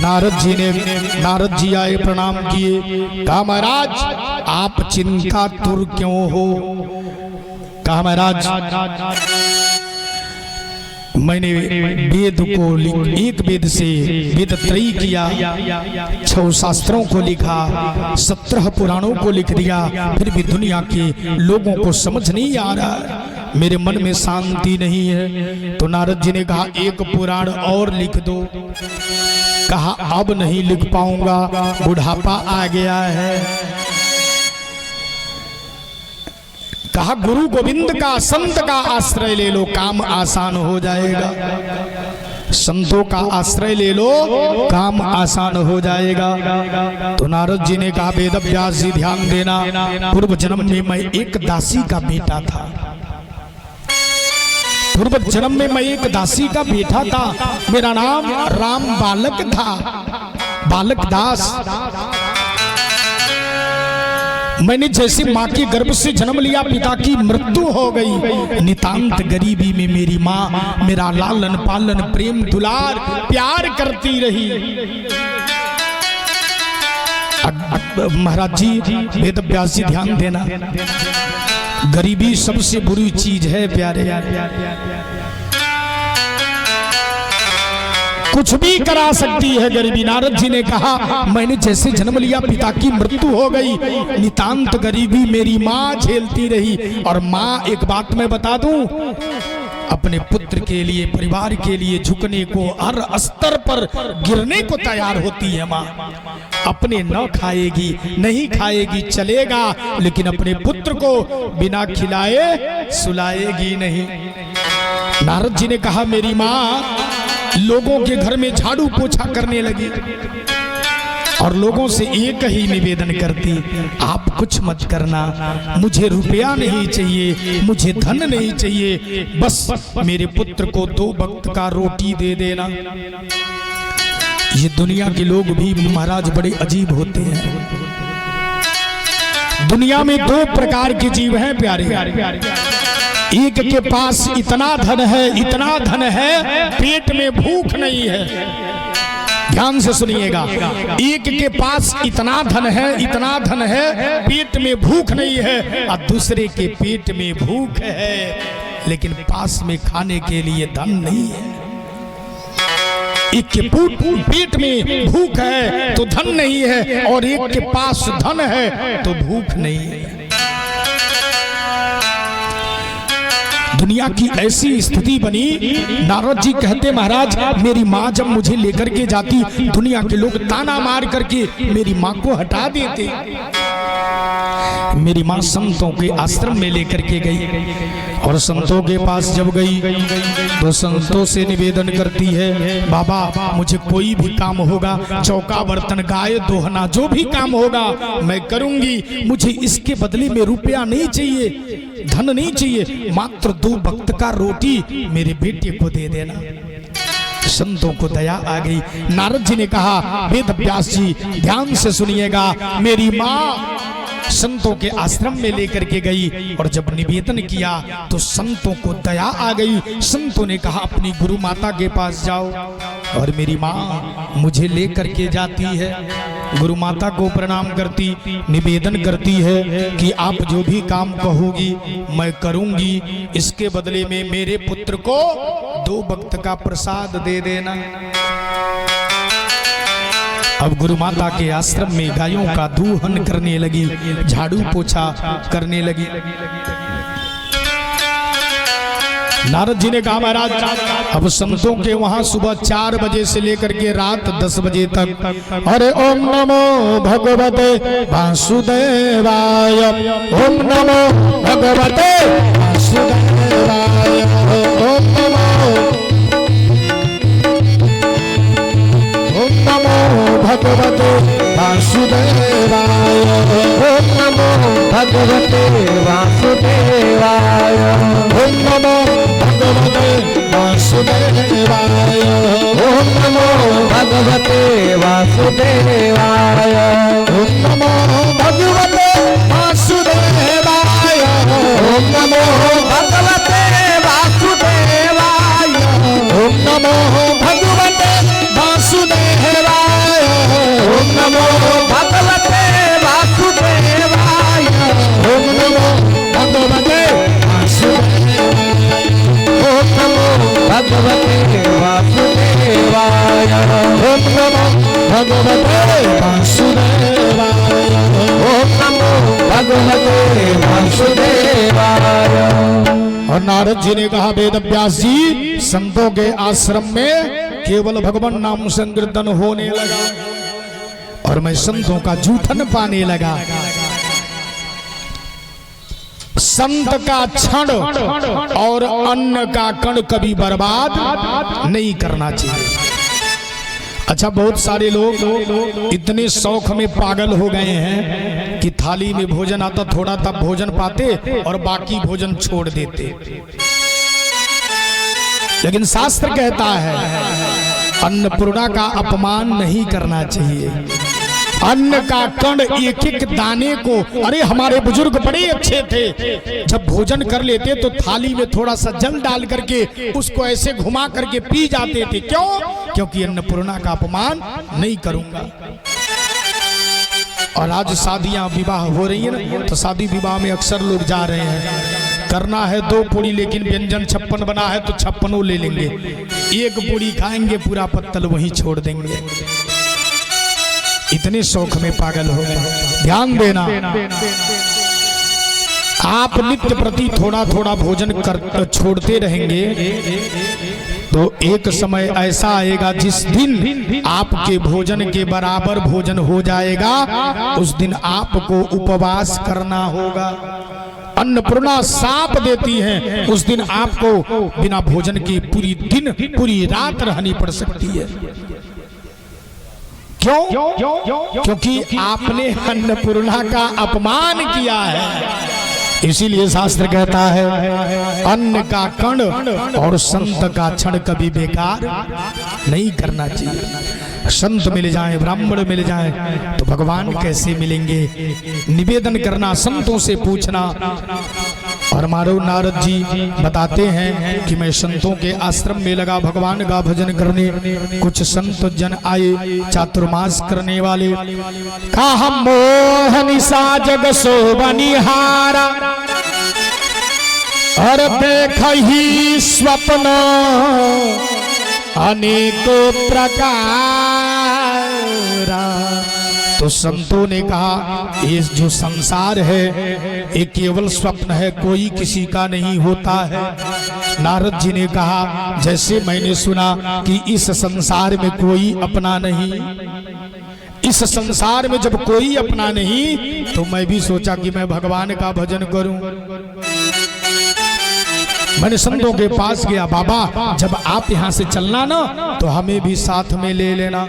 नारद जी आए, प्रणाम किए, कहा महाराज आप चिंता तुर क्यों हो। कहा महाराज मैंने वेद को एक वेद से वेद त्रयी किया, 6 शास्त्रों को लिखा, 17 पुराणों को लिख दिया, फिर भी दुनिया के लोगों को समझ नहीं आ रहा है, मेरे मन में शांति नहीं है। तो नारद जी ने कहा एक पुराण और लिख दो। कहा अब नहीं लिख पाऊंगा, बुढ़ापा आ गया है। कहा गुरु गोविंद का संत का आश्रय ले लो, काम आसान हो जाएगा। संतों का आश्रय ले लो, काम आसान हो जाएगा। तो नारद जी ने कहा वेद व्यास जी ध्यान देना, पूर्व जन्म में मैं एक दासी का बेटा था, पूर्व जन्म में मैं एक दासी का बेटा था, मेरा नाम राम बालक था, बालक दास। मैंने जैसे माँ के गर्भ से जन्म लिया, पिता की मृत्यु हो गई। नितांत गरीबी में मेरी माँ मेरा लालन पालन प्रेम दुलार प्यार करती रही। महाराज जी वेद व्यास जी ध्यान देना, गरीबी सबसे बुरी चीज है प्यारे। कुछ भी करा सकती है गरीबी। नारद जी ने कहा मैंने जैसे जन्म लिया पिता की मृत्यु हो गई, नितांत गरीबी मेरी माँ झेलती रही। और माँ, एक बात मैं बता दूं, अपने पुत्र के लिए, परिवार के लिए झुकने को, हर स्तर पर गिरने को तैयार होती है माँ। अपने न खाएगी, नहीं खाएगी चलेगा, लेकिन अपने पुत्र को बिना खिलाए सुलाएगी नहीं। नारद जी ने कहा मेरी माँ लोगों के घर में झाड़ू पोछा करने लगी और लोगों से एक ही निवेदन करती, आप कुछ मत करना, मुझे रुपया नहीं चाहिए, मुझे धन नहीं चाहिए, बस मेरे पुत्र को 2 वक्त का रोटी दे देना। ये दुनिया के लोग भी महाराज बड़े अजीब होते हैं। दुनिया में 2 प्रकार के जीव हैं प्यारे। एक के पास इतना धन है, इतना धन है, पेट में भूख नहीं है। ध्यान से सुनिएगा, एक के पास इतना धन है, इतना धन है, पेट में भूख नहीं है, और दूसरे के पेट में भूख है लेकिन पास में खाने के लिए धन नहीं है। एक के पेट में भूख है तो धन नहीं है, और एक के पास धन है तो भूख नहीं है। दुनिया की ऐसी स्थिति बनी, नारद जी कहते महाराज मेरी माँ जब मुझे लेकर के जाती, दुनिया के लोग ताना मार करके मेरी माँ को हटा देते। मेरी माँ संतों के आश्रम में लेकर के गई और संतों के पास जब गई तो संतों से निवेदन करती है, बाबा मुझे कोई भी काम होगा, चौका बर्तन गाय दोहना जो भी काम होगा मैं करूंगी, मुझे इसके बदले में रुपया नहीं चाहिए, धन नहीं चाहिए, मात्र 2 वक्त का रोटी मेरे बेटे को दे देना। संतों को दया आ गई। नारद जी ने कहा वेद व्यास जी ध्यान से सुनिएगा, मेरी माँ संतों के आश्रम में लेकर के गई और जब निवेदन किया तो संतों को दया आ गई। संतों ने कहा अपनी गुरु माता के पास जाओ, और मेरी माँ मुझे लेकर के जाती है, गुरु माता को प्रणाम करती, निवेदन करती है कि आप जो भी काम कहोगी मैं करूंगी, इसके बदले में मेरे पुत्र को 2 वक्त का प्रसाद दे देना। अब गुरु माता के आश्रम में गायों का दूहन करने लगी, झाड़ू पोछा करने लगी। नारद जी ने कहा महाराज अब संतों के वहां सुबह 4 बजे से लेकर के रात 10 बजे तक अरे ओम नमो भगवते वासुदेवाय, ओम नमो भगवते वासुदेवाय, ओम नमो भगवते वासुदेवाय, ओम नमो भगवते वासुदेवाय, ओम नमो भगवते वासुदेवाय, ओम नमो भगवते वासुदेवाय, ओम नमो भगवते वासुदेवाय, ओम नमो भगवते वासुदेवाय, ओम नमो भगवते वासुदेवाय, ओम नमो भगवते वासुदेवाय, ओम नमो भगवते वासुदेवाय, ओम नमो भगवते वासुदेवाय, ओम नमो भगवते वासुदेवाय, ओम नमो भगवते वासुदेवाय। और नारद जी ने कहा वेद व्यास जी संतों के आश्रम में केवल भगवान नाम संकीर्तन होने लगा और मैं संतों का जूठन पाने लगा। संत का क्षण और अन्न का कण कभी बर्बाद नहीं करना चाहिए। अच्छा बहुत सारे लोग इतने शौक में पागल हो गए हैं कि थाली में भोजन आता थोड़ा तब भोजन पाते और बाकी भोजन छोड़ देते। लेकिन शास्त्र कहता है अन्नपूर्णा का अपमान नहीं करना चाहिए। अन्न का कण एक एक दाने को, अरे हमारे बुजुर्ग बड़े अच्छे थे, जब भोजन कर लेते तो थाली में थोड़ा सा जल डाल करके उसको ऐसे घुमा करके पी जाते थे। क्यों? क्योंकि अन्नपूर्णा का अपमान नहीं करूंगा। और आज शादियां विवाह हो रही है ना, तो शादी विवाह में अक्सर लोग जा रहे हैं, करना है 2 पूरी लेकिन व्यंजन 56 बना है तो 56 ले लेंगे, 1 पूरी खाएंगे पूरा पत्तल वहीं छोड़ देंगे। इतने शौक में पागल हो गए। ध्यान देना आप नित्य प्रति थोड़ा थोड़ा भोजन कर छोड़ते रहेंगे तो एक समय ऐसा आएगा जिस दिन आपके भोजन के बराबर भोजन हो जाएगा, उस दिन आपको उपवास करना होगा। अन्नपूर्णा साप देती है, उस दिन आपको बिना भोजन के पूरी दिन पूरी रात रहनी पड़ सकती है। क्यों? क्योंकि आपने अन्नपूर्णा का अपमान किया है। इसीलिए शास्त्र कहता है अन्न का कण और संत का क्षण कभी बेकार नहीं करना चाहिए। संत मिल जाए, ब्राह्मण मिल जाए तो भगवान कैसे मिलेंगे? निवेदन करना, संतों से पूछना। और मारो नारद जी बताते हैं कि मैं संतों के आश्रम में लगा भगवान का भजन करने। कुछ संत जन आए चातुर्मास करने वाले, कहा मोह निशा जग शोभनिहारा और देख ही स्वप्न अनेकों प्रकार। तो संतों ने कहा ये जो संसार है ये केवल स्वप्न है, कोई किसी का नहीं होता है। नारद जी ने कहा जैसे मैंने सुना कि इस संसार में कोई अपना नहीं, इस संसार में जब कोई अपना नहीं तो मैं भी सोचा कि मैं भगवान का भजन करूं। मैंने संतों के पास गया, बाबा जब आप यहां से चलना ना तो हमें भी साथ में ले लेना।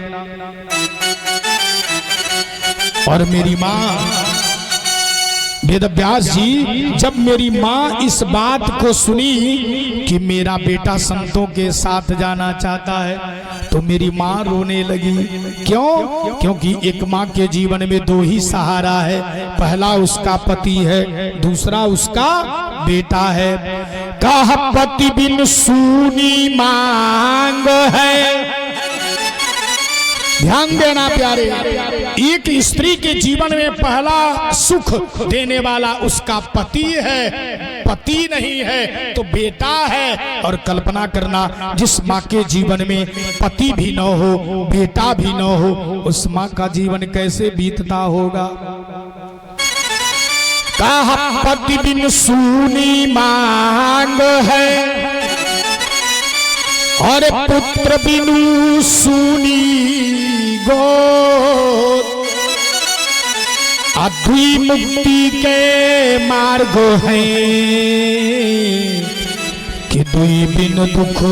और मेरी माँ वेदव्यास जी, जब मेरी माँ इस बात को सुनी कि मेरा बेटा संतों के साथ जाना चाहता है तो मेरी माँ रोने लगी। क्यों? क्योंकि एक माँ के जीवन में दो ही सहारा है, पहला उसका पति है, दूसरा उसका बेटा है। कहा पति बिन सूनी मांग है। ध्यान देना प्यारे, एक स्त्री के जीवन में पहला सुख देने वाला उसका पति है, पति नहीं है तो बेटा है। और कल्पना करना जिस माँ के जीवन में पति भी न हो, बेटा भी न हो, उस माँ का जीवन कैसे बीतता होगा। कहा पति बिन सूनी मांग है और पुत्र बिनु सूनी गोद। अद्वि मुक्ति के मार्ग हैं कि दुई बिन दुख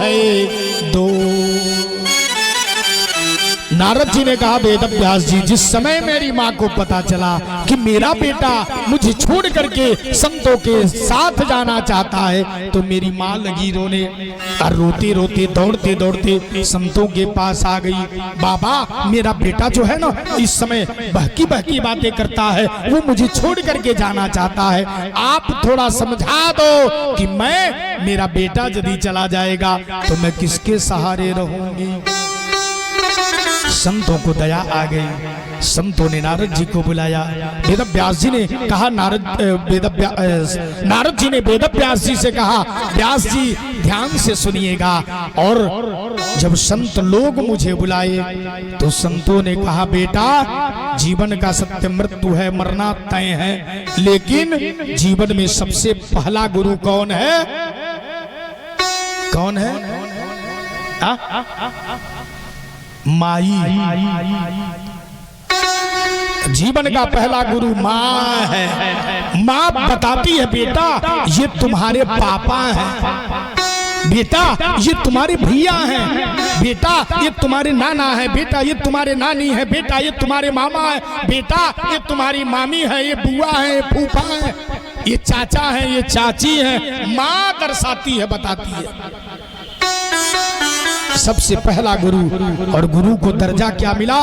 है दो। नारद जी ने कहा वेदव्यास जी, जिस समय मेरी माँ को पता चला कि मेरा बेटा मुझे छोड़ करके संतों के साथ जाना चाहता है तो मेरी माँ लगी रोने। और रोते रोते दौड़ते दौड़ते संतों के पास आ गई। बाबा मेरा बेटा जो है ना इस समय बहकी बहकी बातें करता है, वो मुझे छोड़ करके जाना चाहता है, आप थोड़ा समझा दो कि मेरा बेटा यदि चला जाएगा तो मैं किसके सहारे रहूंगी। संतों को दया आ गई, संतों ने नारद जी को बुलाया। वेदव्यास जी ने कहा नारद जी ने वेदव्यास जी से कहा व्यास जी ध्यान से सुनिएगा। और जब संत लोग मुझे बुलाए तो संतों ने कहा बेटा जीवन का सत्य मृत्यु है, मरना तय है, लेकिन जीवन में सबसे पहला गुरु कौन है? कौन है? माई। जीवन का पहला गुरु माँ है। माँ बताती है बेटा ये तुम्हारे पापा हैं, बेटा ये तुम्हारे भैया हैं, बेटा ये तुम्हारे नाना है, बेटा ये तुम्हारे नानी है, बेटा ये तुम्हारे मामा है, बेटा ये तुम्हारी मामी है, ये बुआ है, ये फूफा है, ये चाचा है, ये चाची है। माँ दर्शाती है, बताती है सबसे पहला गुरु। और गुरु को दर्जा क्या मिला?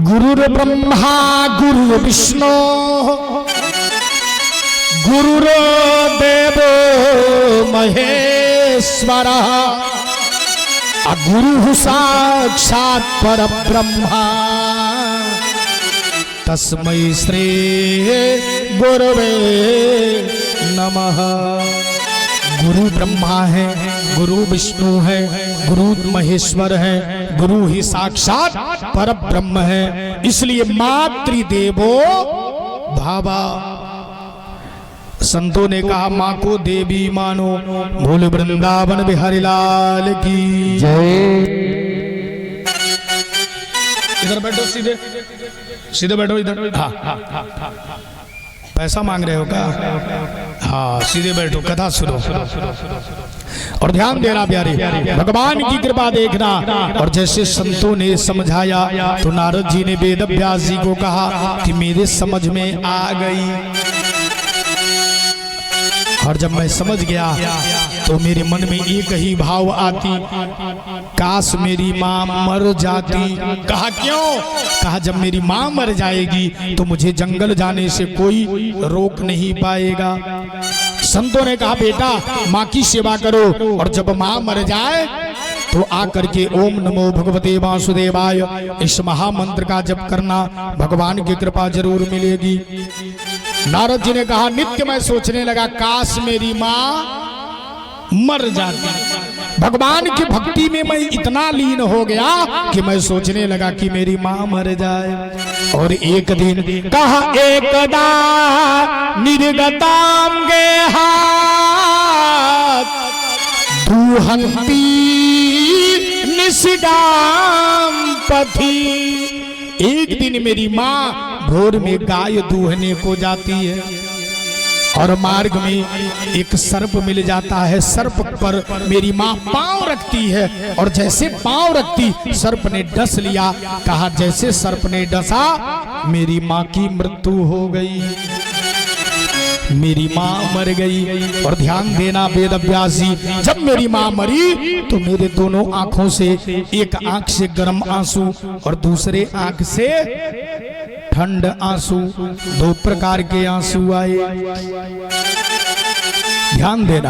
गुरुर ब्रह्मा गुरु विष्णु गुरुर देवो महेश्वर गुरु साक्षात् परब्रह्मा तस्मै श्री गुरुवे नमः। गुरु ब्रह्मा है, गुरु विष्णु है, गुरु महेश्वर है, गुरु ही साक्षात परब्रह्म है। इसलिए मातृदेवो भावा। संतों ने कहा माँ को देवी मानो, बोल वृंदावन बिहारी लाल की जय। इधर बैठो, सीधे सीधे बैठो इधर। हाँ, पैसा मांग रहे हो क्या? हाँ, सीधे बैठो, कथा सुनो और ध्यान देना प्यारे, भगवान की कृपा देखना। और जैसे संतों ने समझाया तो नारद जी ने वेद व्यास जी को कहा कि मेरे समझ में आ गई। और जब मैं समझ गया तो मेरे मन में एक ही भाव आती, काश मेरी माँ मर जाती। कहा क्यों? कहा जब मेरी माँ मर जाएगी तो मुझे जंगल जाने से कोई रोक नहीं पाएगा। संतों ने कहा बेटा माँ की सेवा करो, और जब माँ मर जाए तो आकर के ओम नमो भगवते वासुदेवाय इस महामंत्र का जप करना, भगवान की कृपा जरूर मिलेगी। नारद जी ने कहा नित्य मैं सोचने लगा काश मेरी माँ मर जाती। भगवान की भक्ति में मैं इतना लीन हो गया कि मैं सोचने लगा कि मेरी माँ मर जाए। और एक दिन कहा एकदा निर्गताम गेहात दुहंती निशिगाम पथि। एक दिन मेरी माँ भोर में गाय दूहने को जाती है और मार्ग में एक सर्प मिल जाता है। सर्प पर मेरी माँ पांव रखती है और जैसे पांव रखती सर्प ने डस लिया। कहा जैसे सर्प ने डसा मेरी माँ की मृत्यु हो गई, मेरी माँ मर गई। और ध्यान देना वेद व्यास जी, जब मेरी माँ मरी तो मेरे दोनों आंखों से, एक आंख से गर्म आंसू और दूसरे आंख से ठंड आंसू, दो प्रकार के आंसू आए। ध्यान देना,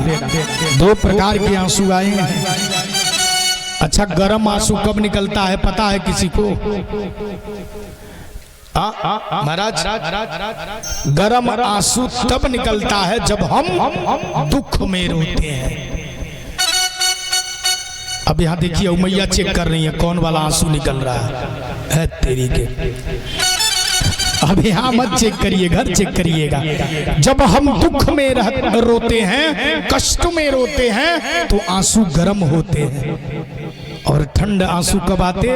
दो प्रकार के आंसू आए हैं। अच्छा, गर्म आंसू कब निकलता है पता है किसी को? महाराज, गर्म आंसू तब निकलता है जब हम दुख में रोते हैं। अब यहाँ देखिए मैया चेक कर रही है कौन वाला आंसू निकल रहा है तेरी के। अब यहाँ मत चेक करिए, घर चेक करिएगा। जब हम दुख में रोते हैं, कष्ट में रोते हैं तो आंसू गर्म होते हैं। और ठंड आंसू कब आते?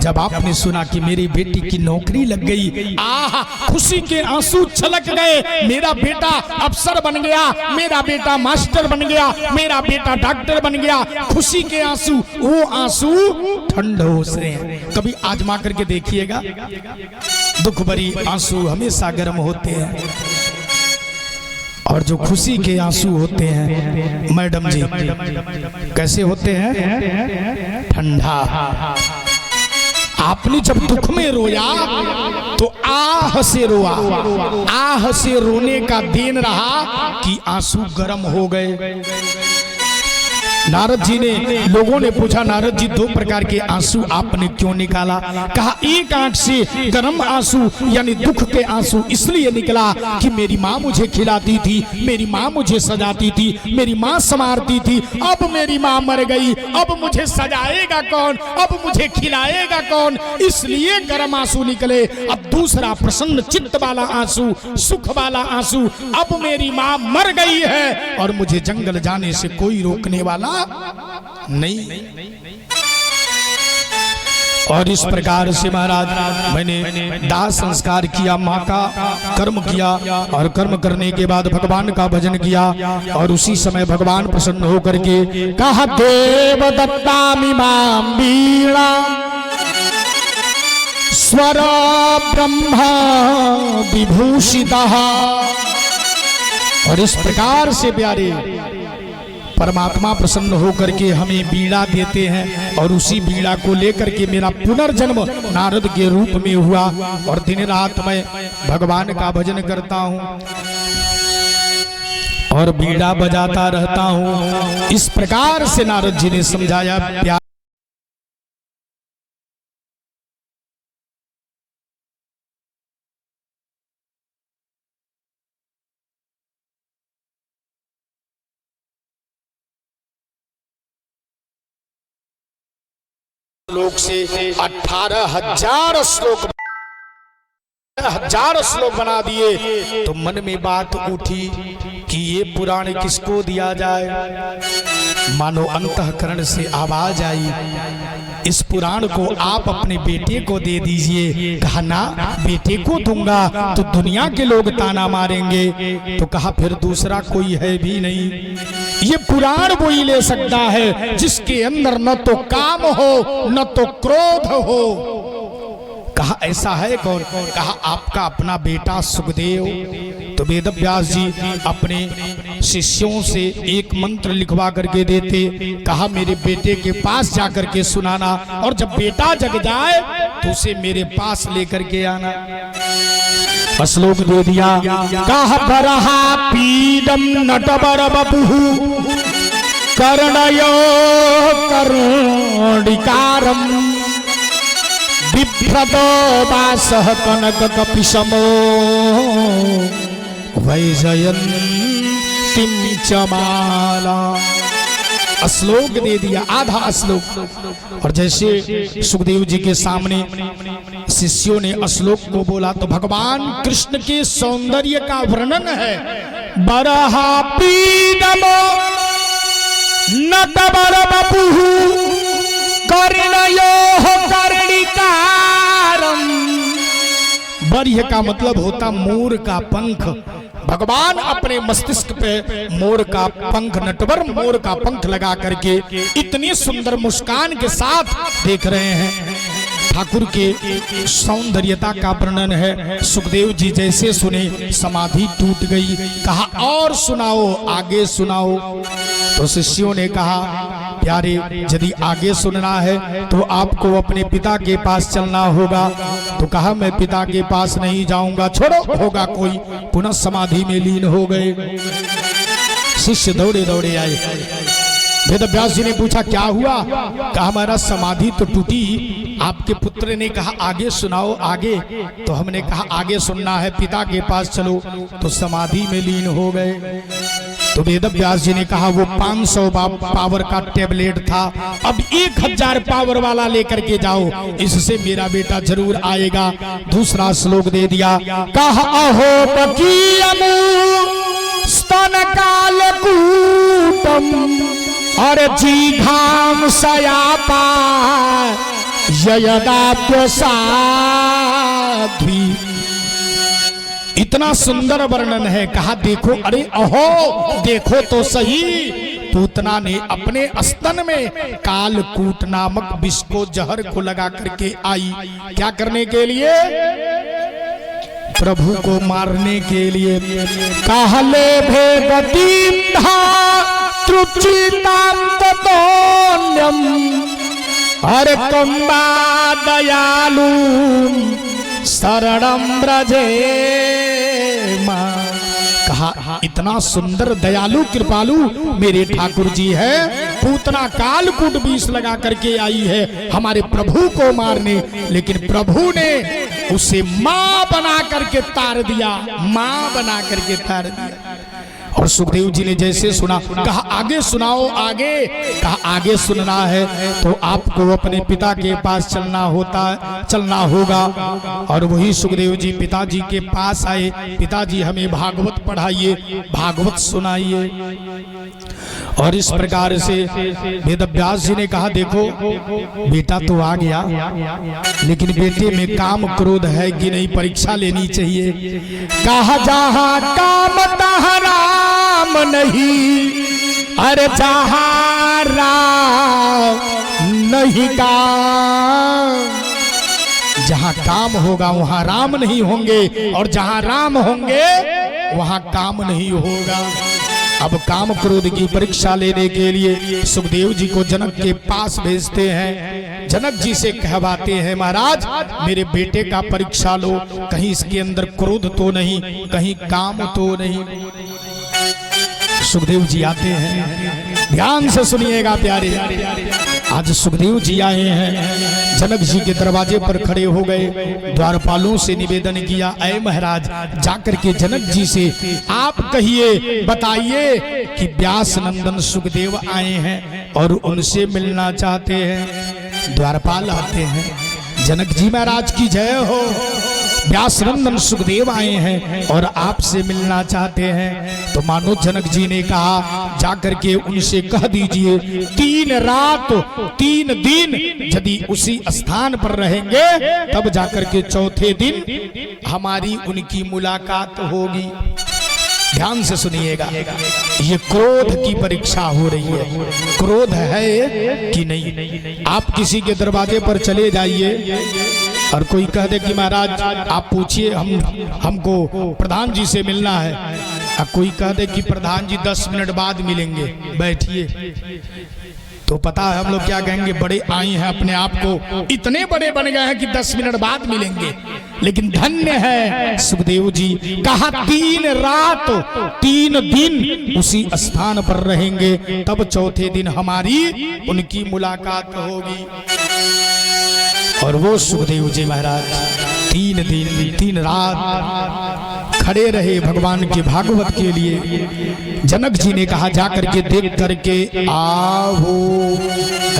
जब आपने सुना कि मेरी बेटी की नौकरी लग गई, आह खुशी के आंसू छलक गए। मेरा बेटा अफसर बन गया, मेरा बेटा मास्टर बन गया, मेरा बेटा डॉक्टर बन गया। खुशी के आंसू, वो आंसू ठंड हो रहे हैं। कभी आजमा करके देखिएगा, दुख भरी आंसू हमेशा गर्म होते हैं और जो खुशी के आंसू होते हैं मैडम जी कैसे होते हैं? ठंडा। आपने जब दुख में रोया तो आह से रोआ, आह से रोने का दिन रहा कि आंसू गर्म हो गए। नारद जी ने, लोगों ने पूछा नारद जी दो प्रकार के आंसू आपने क्यों निकाला? कहा एक आंख से गर्म आंसू यानी दुख के आंसू इसलिए निकला कि मेरी माँ मुझे खिलाती थी, मेरी माँ मुझे सजाती थी, मेरी माँ संवारती थी। अब मेरी माँ मर गई, अब मुझे सजाएगा कौन, अब मुझे खिलाएगा कौन, इसलिए गर्म आंसू निकले। अब दूसरा प्रसन्न चित्त वाला आंसू, सुख वाला आंसू, अब मेरी माँ मर गई है और मुझे जंगल जाने से कोई रोकने वाला नहीं। और इस प्रकार से महाराज मैंने दाह संस्कार किया, माँ का कर्म किया और कर्म करने के बाद भगवान का भजन किया। और उसी समय भगवान प्रसन्न होकर के कहा देव दत्तामिमां वीणा स्वर ब्रह्म विभूषितः। और इस प्रकार से प्यारे परमात्मा प्रसन्न होकर के हमें बीड़ा देते हैं और उसी बीड़ा को लेकर के मेरा पुनर्जन्म नारद के रूप में हुआ और दिन रात मैं भगवान का भजन करता हूँ और बीड़ा बजाता रहता हूँ। इस प्रकार से नारद जी ने समझाया। प्यार लोक से 18,000 श्लोक 1000 श्लोक बना दिए। तो मन में बात उठी कि ये पुराण किसको दिया जाए। मानो अंतःकरण से आवाज आई, इस पुराण को आप अपने बेटे को दे दीजिए। कहा ना, बेटे को दूंगा तो दुनिया के लोग ताना मारेंगे। तो कहा फिर दूसरा कोई है भी नहीं, ये पुराण वही ले सकता है जिसके अंदर न तो काम हो न तो क्रोध हो। कहा ऐसा है कौन? कहा आपका अपना बेटा सुखदेव। तो वेद व्यास जी अपने शिष्यों से एक मंत्र लिखवा करके देते। कहा मेरे बेटे के पास जाकर के सुनाना, और जब बेटा जग जाए तो उसे मेरे पास लेकर के आना। श्लोक दे दिया। कहा बरहा पीडम नटबर बपुहु कर्णयो करुणिकारम बिभ्रतो वासः कनक कपिशमो वैजयंतीं च माला। श्लोक दे दिया, आधा श्लोक। और जैसे सुखदेव जी के सामने शिष्यों ने श्लोक को बोला तो भगवान कृष्ण के सौंदर्य का वर्णन है। बरहा पीडमो नटवर बपुहु कर्णयोः कर्णिकारम। बर्ह का मतलब होता मोर का पंख। भगवान अपने मस्तिष्क पे मोर का पंख, नटवर मोर का पंख लगा करके इतनी सुंदर मुस्कान के साथ देख रहे हैं। ठाकुर के सौंदर्यता का वर्णन है। सुखदेव जी जैसे सुने समाधि टूट गई। कहा और सुनाओ, आगे सुनाओ। तो शिष्यों ने कहा प्यारे, यदि आगे सुनना है तो आपको अपने पिता के पास चलना होगा। तो कहा मैं पिता के पास नहीं जाऊंगा, छोड़ो, होगा कोई। पुनः समाधि में लीन हो गए। शिष्य दौड़े दौड़े आए। वेद व्यास जी ने पूछा क्या हुआ? कहा हमारा समाधि तो टूटी। आपके पुत्र ने कहा आगे सुनाओ, आगे। तो हमने कहा आगे सुनना है, पिता के पास चलो। तो समाधि में लीन हो गए। तो वेद व्यास जी ने कहा वो 500 पावर का टेबलेट था, अब 1000 पावर वाला लेकर के जाओ, इससे मेरा बेटा जरूर आएगा। दूसरा श्लोक दे दिया। कहा अहो बकीयमु स्तन कालकूटम और जीघाम सयापा ययदाप्य साध्वी। इतना सुंदर वर्णन है। कहा देखो, अरे अहो देखो तो सही। पूतना ने अपने स्तन में कालकूट नामक विष को, जहर को लगा करके आई। क्या करने के लिए? प्रभु को मारने के लिए। कहले भेदतीं तृचितां ततोन्यम हरे कम्बा दयालु शरणं ब्रजे। कहा इतना सुंदर दयालु कृपालु मेरे ठाकुर जी है। पूतना कालकूट विष लगा करके आई है हमारे प्रभु को मारने, लेकिन प्रभु ने उसे मां बना करके तार दिया, मां बना करके तार दिया। और सुखदेव जी ने जैसे सुना, कहा आगे सुनाओ, आगे। कहा आगे सुनना है तो आपको अपने पिता के पास चलना होगा। और वही सुखदेव जी पिताजी के पास आए। पिताजी हमें भागवत पढ़ाइए, भागवत सुनाइए। और इस प्रकार से वेद व्यास जी ने कहा देखो बेटा तो आ गया, लेकिन बेटे में काम क्रोध है कि नहीं, परीक्षा लेनी चाहिए। कहा जहां काम तहां राम नहीं, अरे जहां राम नहीं काम। जहां काम होगा वहां राम नहीं होंगे, और जहां राम होंगे वहां काम नहीं होगा। अब काम क्रोध की परीक्षा लेने के लिए सुखदेव जी को जनक के पास भेजते हैं। जनक जी से कहवाते हैं महाराज मेरे बेटे का परीक्षा लो, कहीं इसके अंदर क्रोध तो नहीं, कहीं काम तो नहीं। सुखदेव जी आते हैं, ध्यान से सुनिएगा प्यारे। आज सुखदेव जी आए हैं, जनक जी के दरवाजे पर खड़े हो गए, द्वारपालों से निवेदन किया, ऐ महाराज जाकर के जनक जी से आप कहिए, बताइए कि व्यास नंदन सुखदेव आए हैं और उनसे मिलना चाहते हैं। द्वारपाल आते हैं, जनक जी महाराज की जय हो। व्यासनंदन सुखदेव आए हैं और आपसे मिलना चाहते हैं। तो मानो जनक जी ने कहा जाकर के उनसे कह दीजिए 3 रात 3 दिन यदि उसी स्थान पर रहेंगे तब जाकर के चौथे दिन हमारी उनकी मुलाकात होगी। ध्यान से सुनिएगा, ये क्रोध की परीक्षा हो रही है। क्रोध है कि नहीं? आप किसी के दरवाजे पर चले जाइए और कोई कह दे कि महाराज आप पूछिए, हमको प्रधान जी से मिलना है। अब कोई कह दे कि प्रधान जी 10 मिनट बाद मिलेंगे, बैठिए। तो पता है हम लोग क्या कहेंगे? बड़े आई हैं, अपने आप को इतने बड़े बन गए हैं कि 10 मिनट बाद मिलेंगे। लेकिन धन्य है सुखदेव जी, कहा 3 रात 3 दिन उसी स्थान पर रहेंगे तब चौथे दिन हमारी उनकी मुलाकात होगी। और वो सुखदेव जी महाराज 3 दिन 3 रात खड़े रहे भगवान के भागवत के लिए। जनक जी ने कहा जाकर के देख करके आओ,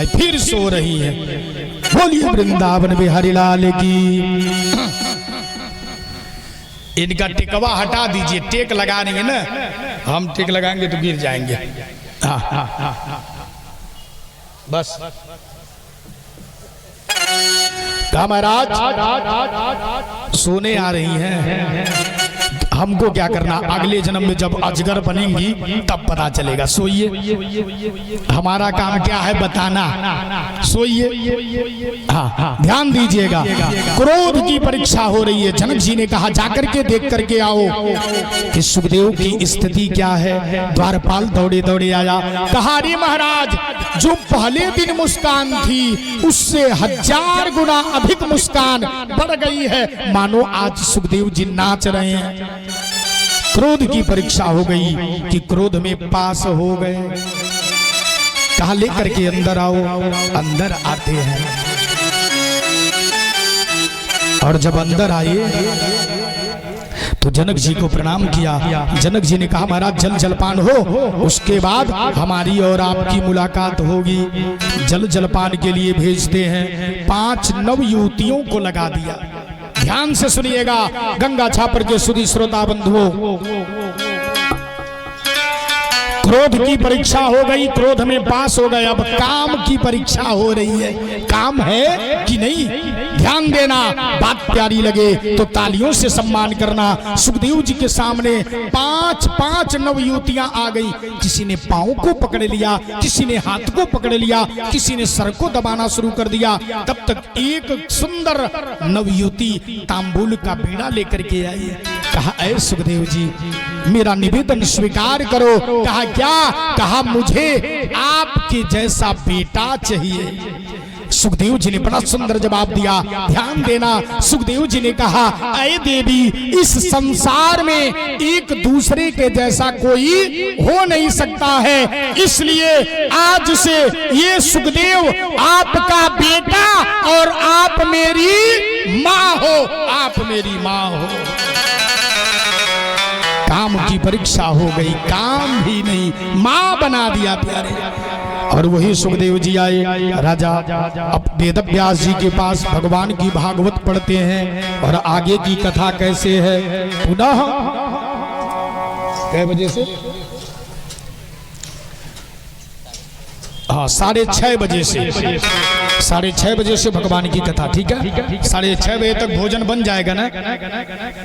फिर सो रही है। बोलिए वृंदावन बिहारी लाल की। इनका टिकवा हटा दीजिए, टेक लगा देंगे ना, हम टेक लगाएंगे तो गिर जाएंगे। बस महाराज सोने आ रही हैं, हमको क्या करना? अगले जन्म में जब अजगर बनेंगी तब पता चलेगा। सोइए, हमारा काम क्या है बताना। सोइए, हाँ ध्यान दीजिएगा। क्रोध की परीक्षा हो रही है। जनक जी ने कहा जाकर के देख करके आओ कि सुखदेव की स्थिति क्या है। द्वारपाल दौड़े दौड़े आया, कहा अरे महाराज, जो पहले दिन मुस्कान थी उससे 1000 गुना अधिक मुस्कान बढ़ गई है, मानो आज सुखदेव जी नाच रहे हैं। क्रोध की परीक्षा हो गई कि क्रोध में पास हो गए। कहा लेकर के अंदर आओ। अंदर आते हैं और जब अंदर आए तो जनक जी को प्रणाम किया। जनक जी ने कहा महाराज जल जलपान हो, उसके बाद हमारी और आपकी मुलाकात होगी। जल जलपान के लिए भेजते हैं। 5 नव युवतियों को लगा दिया। ध्यान से सुनिएगा गंगा छापर के सुधी श्रोता बंधुओं, क्रोध की परीक्षा हो गई, क्रोध में पास हो गए। अब काम की परीक्षा हो रही है। काम है कि नहीं? ध्यान देना, बात प्यारी लगे तो तालियों से सम्मान करना। सुखदेव जी के सामने 5 नव युवतियां आ गई। किसी ने पांव को पकड़ लिया, किसी ने हाथ को पकड़ लिया, किसी ने सर को दबाना शुरू कर दिया। तब तक एक सुंदर नव युवती तांबूल का बीड़ा लेकर के आई। कहा ऐ सुखदेव जी मेरा निवेदन स्वीकार करो। कहा क्या? कहा मुझे आपके जैसा बेटा चाहिए। सुखदेव जी ने बड़ा सुंदर जवाब दिया। ध्यान देना, सुखदेव जी ने कहा ऐ देवी, इस संसार में एक दूसरे के जैसा कोई हो नहीं सकता है, इसलिए आज से ये सुखदेव आपका बेटा और आप मेरी माँ हो। आप मेरी माँ हो। काम की परीक्षा हो गई, काम भी नहीं, मां बना दिया प्यारे। और वही सुखदेव जी आए। राजा अब वेद व्यास जी के पास भगवान की भागवत पढ़ते हैं और आगे की कथा कैसे है। पुनः कै बजे से? हाँ 6:30 बजे से। 6:30 बजे से भगवान की कथा। ठीक है, 6:30 बजे तक भोजन बन जाएगा ना?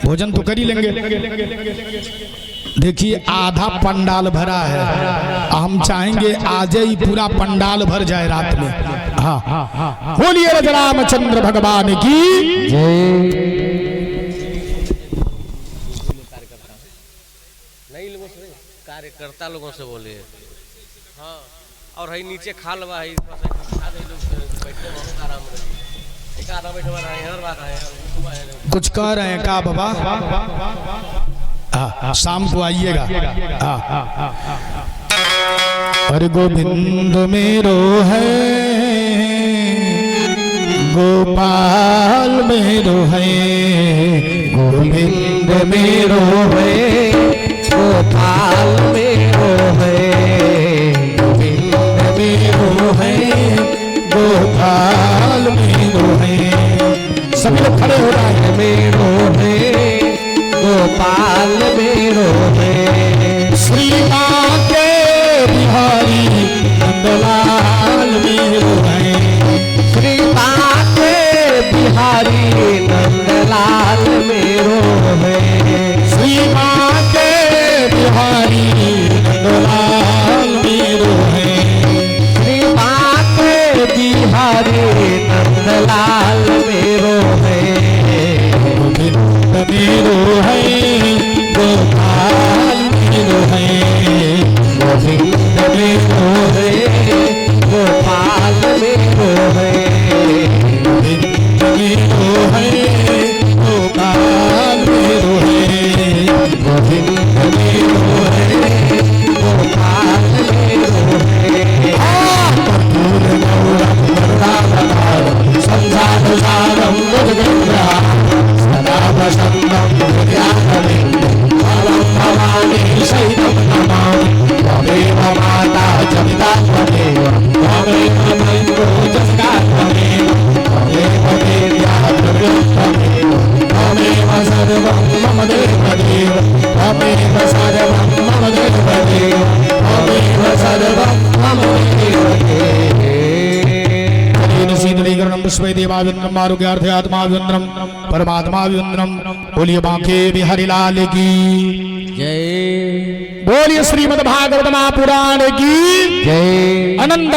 भोजन तो कर ही लेंगे। देखिए आधा पंडाल भरा है, हम चाहेंगे आज ही पूरा पंडाल भर जाए रात में। हाँ, बोलिए रामचंद्र भगवान की कार्यकर्ता लोगों से बोलिए। हाँ, और है नीचे खाल बा है, बैठने बहुत आराम रही। एक आधा बैठे वाला है, हर बात है। कुछ कह रहे हैं का बाबा? हाँ, शाम को आइएगा। अरे गोविंद मेरो है, गोपाल मेरो है, गोविंद मेरो है, गोपाल मेरो है, गोविंद मेरो है, गोपाल मेरो है। सभी लोग खड़े हो रहे हैं। मेरो गोपाल मेरो है। श्री के बिहारी नंदलाल मेरो है। श्री के बिहारी नंदलाल मेरो है। श्री के बिहारी नंदलाल मेरो है। श्री के बिहारी नंदलाल मेरो है। गोविंद मेरो है गोपाल मेरो है। गोविंद मेरो है गोपाल मेरो है। गोविंद मेरो है गोपाल मेरो है। गोविंद मेरो है गोपाल मेरो है। कर्पूर गौरम करुणावतारम संसारसारम बुद्धविग्रहम् सदा वसन्तं हृदयानलेन्दुं भवं भवानी सहितं नमामि। त्वमेव माता च पिता त्वमेव त्वमेव मन्त्रो जगता त्वमेव त्वमेव वेद्या द्रव्यं त्वमेव त्वमेव सर्वं मम देवदेव त्वमेव सर्वं मम देवदेव त्वमेव सर्वं मम देवदेव। शीतलीकरणं पुष्पे देवाभिवंदनम आरोग्यार्थे आत्माभिवंदनम परमात्माभिवंदनम। बोलिए बांके बिहारी लाल की जय। बोलिए श्रीमद् भागवत महापुराण की जय। अनंत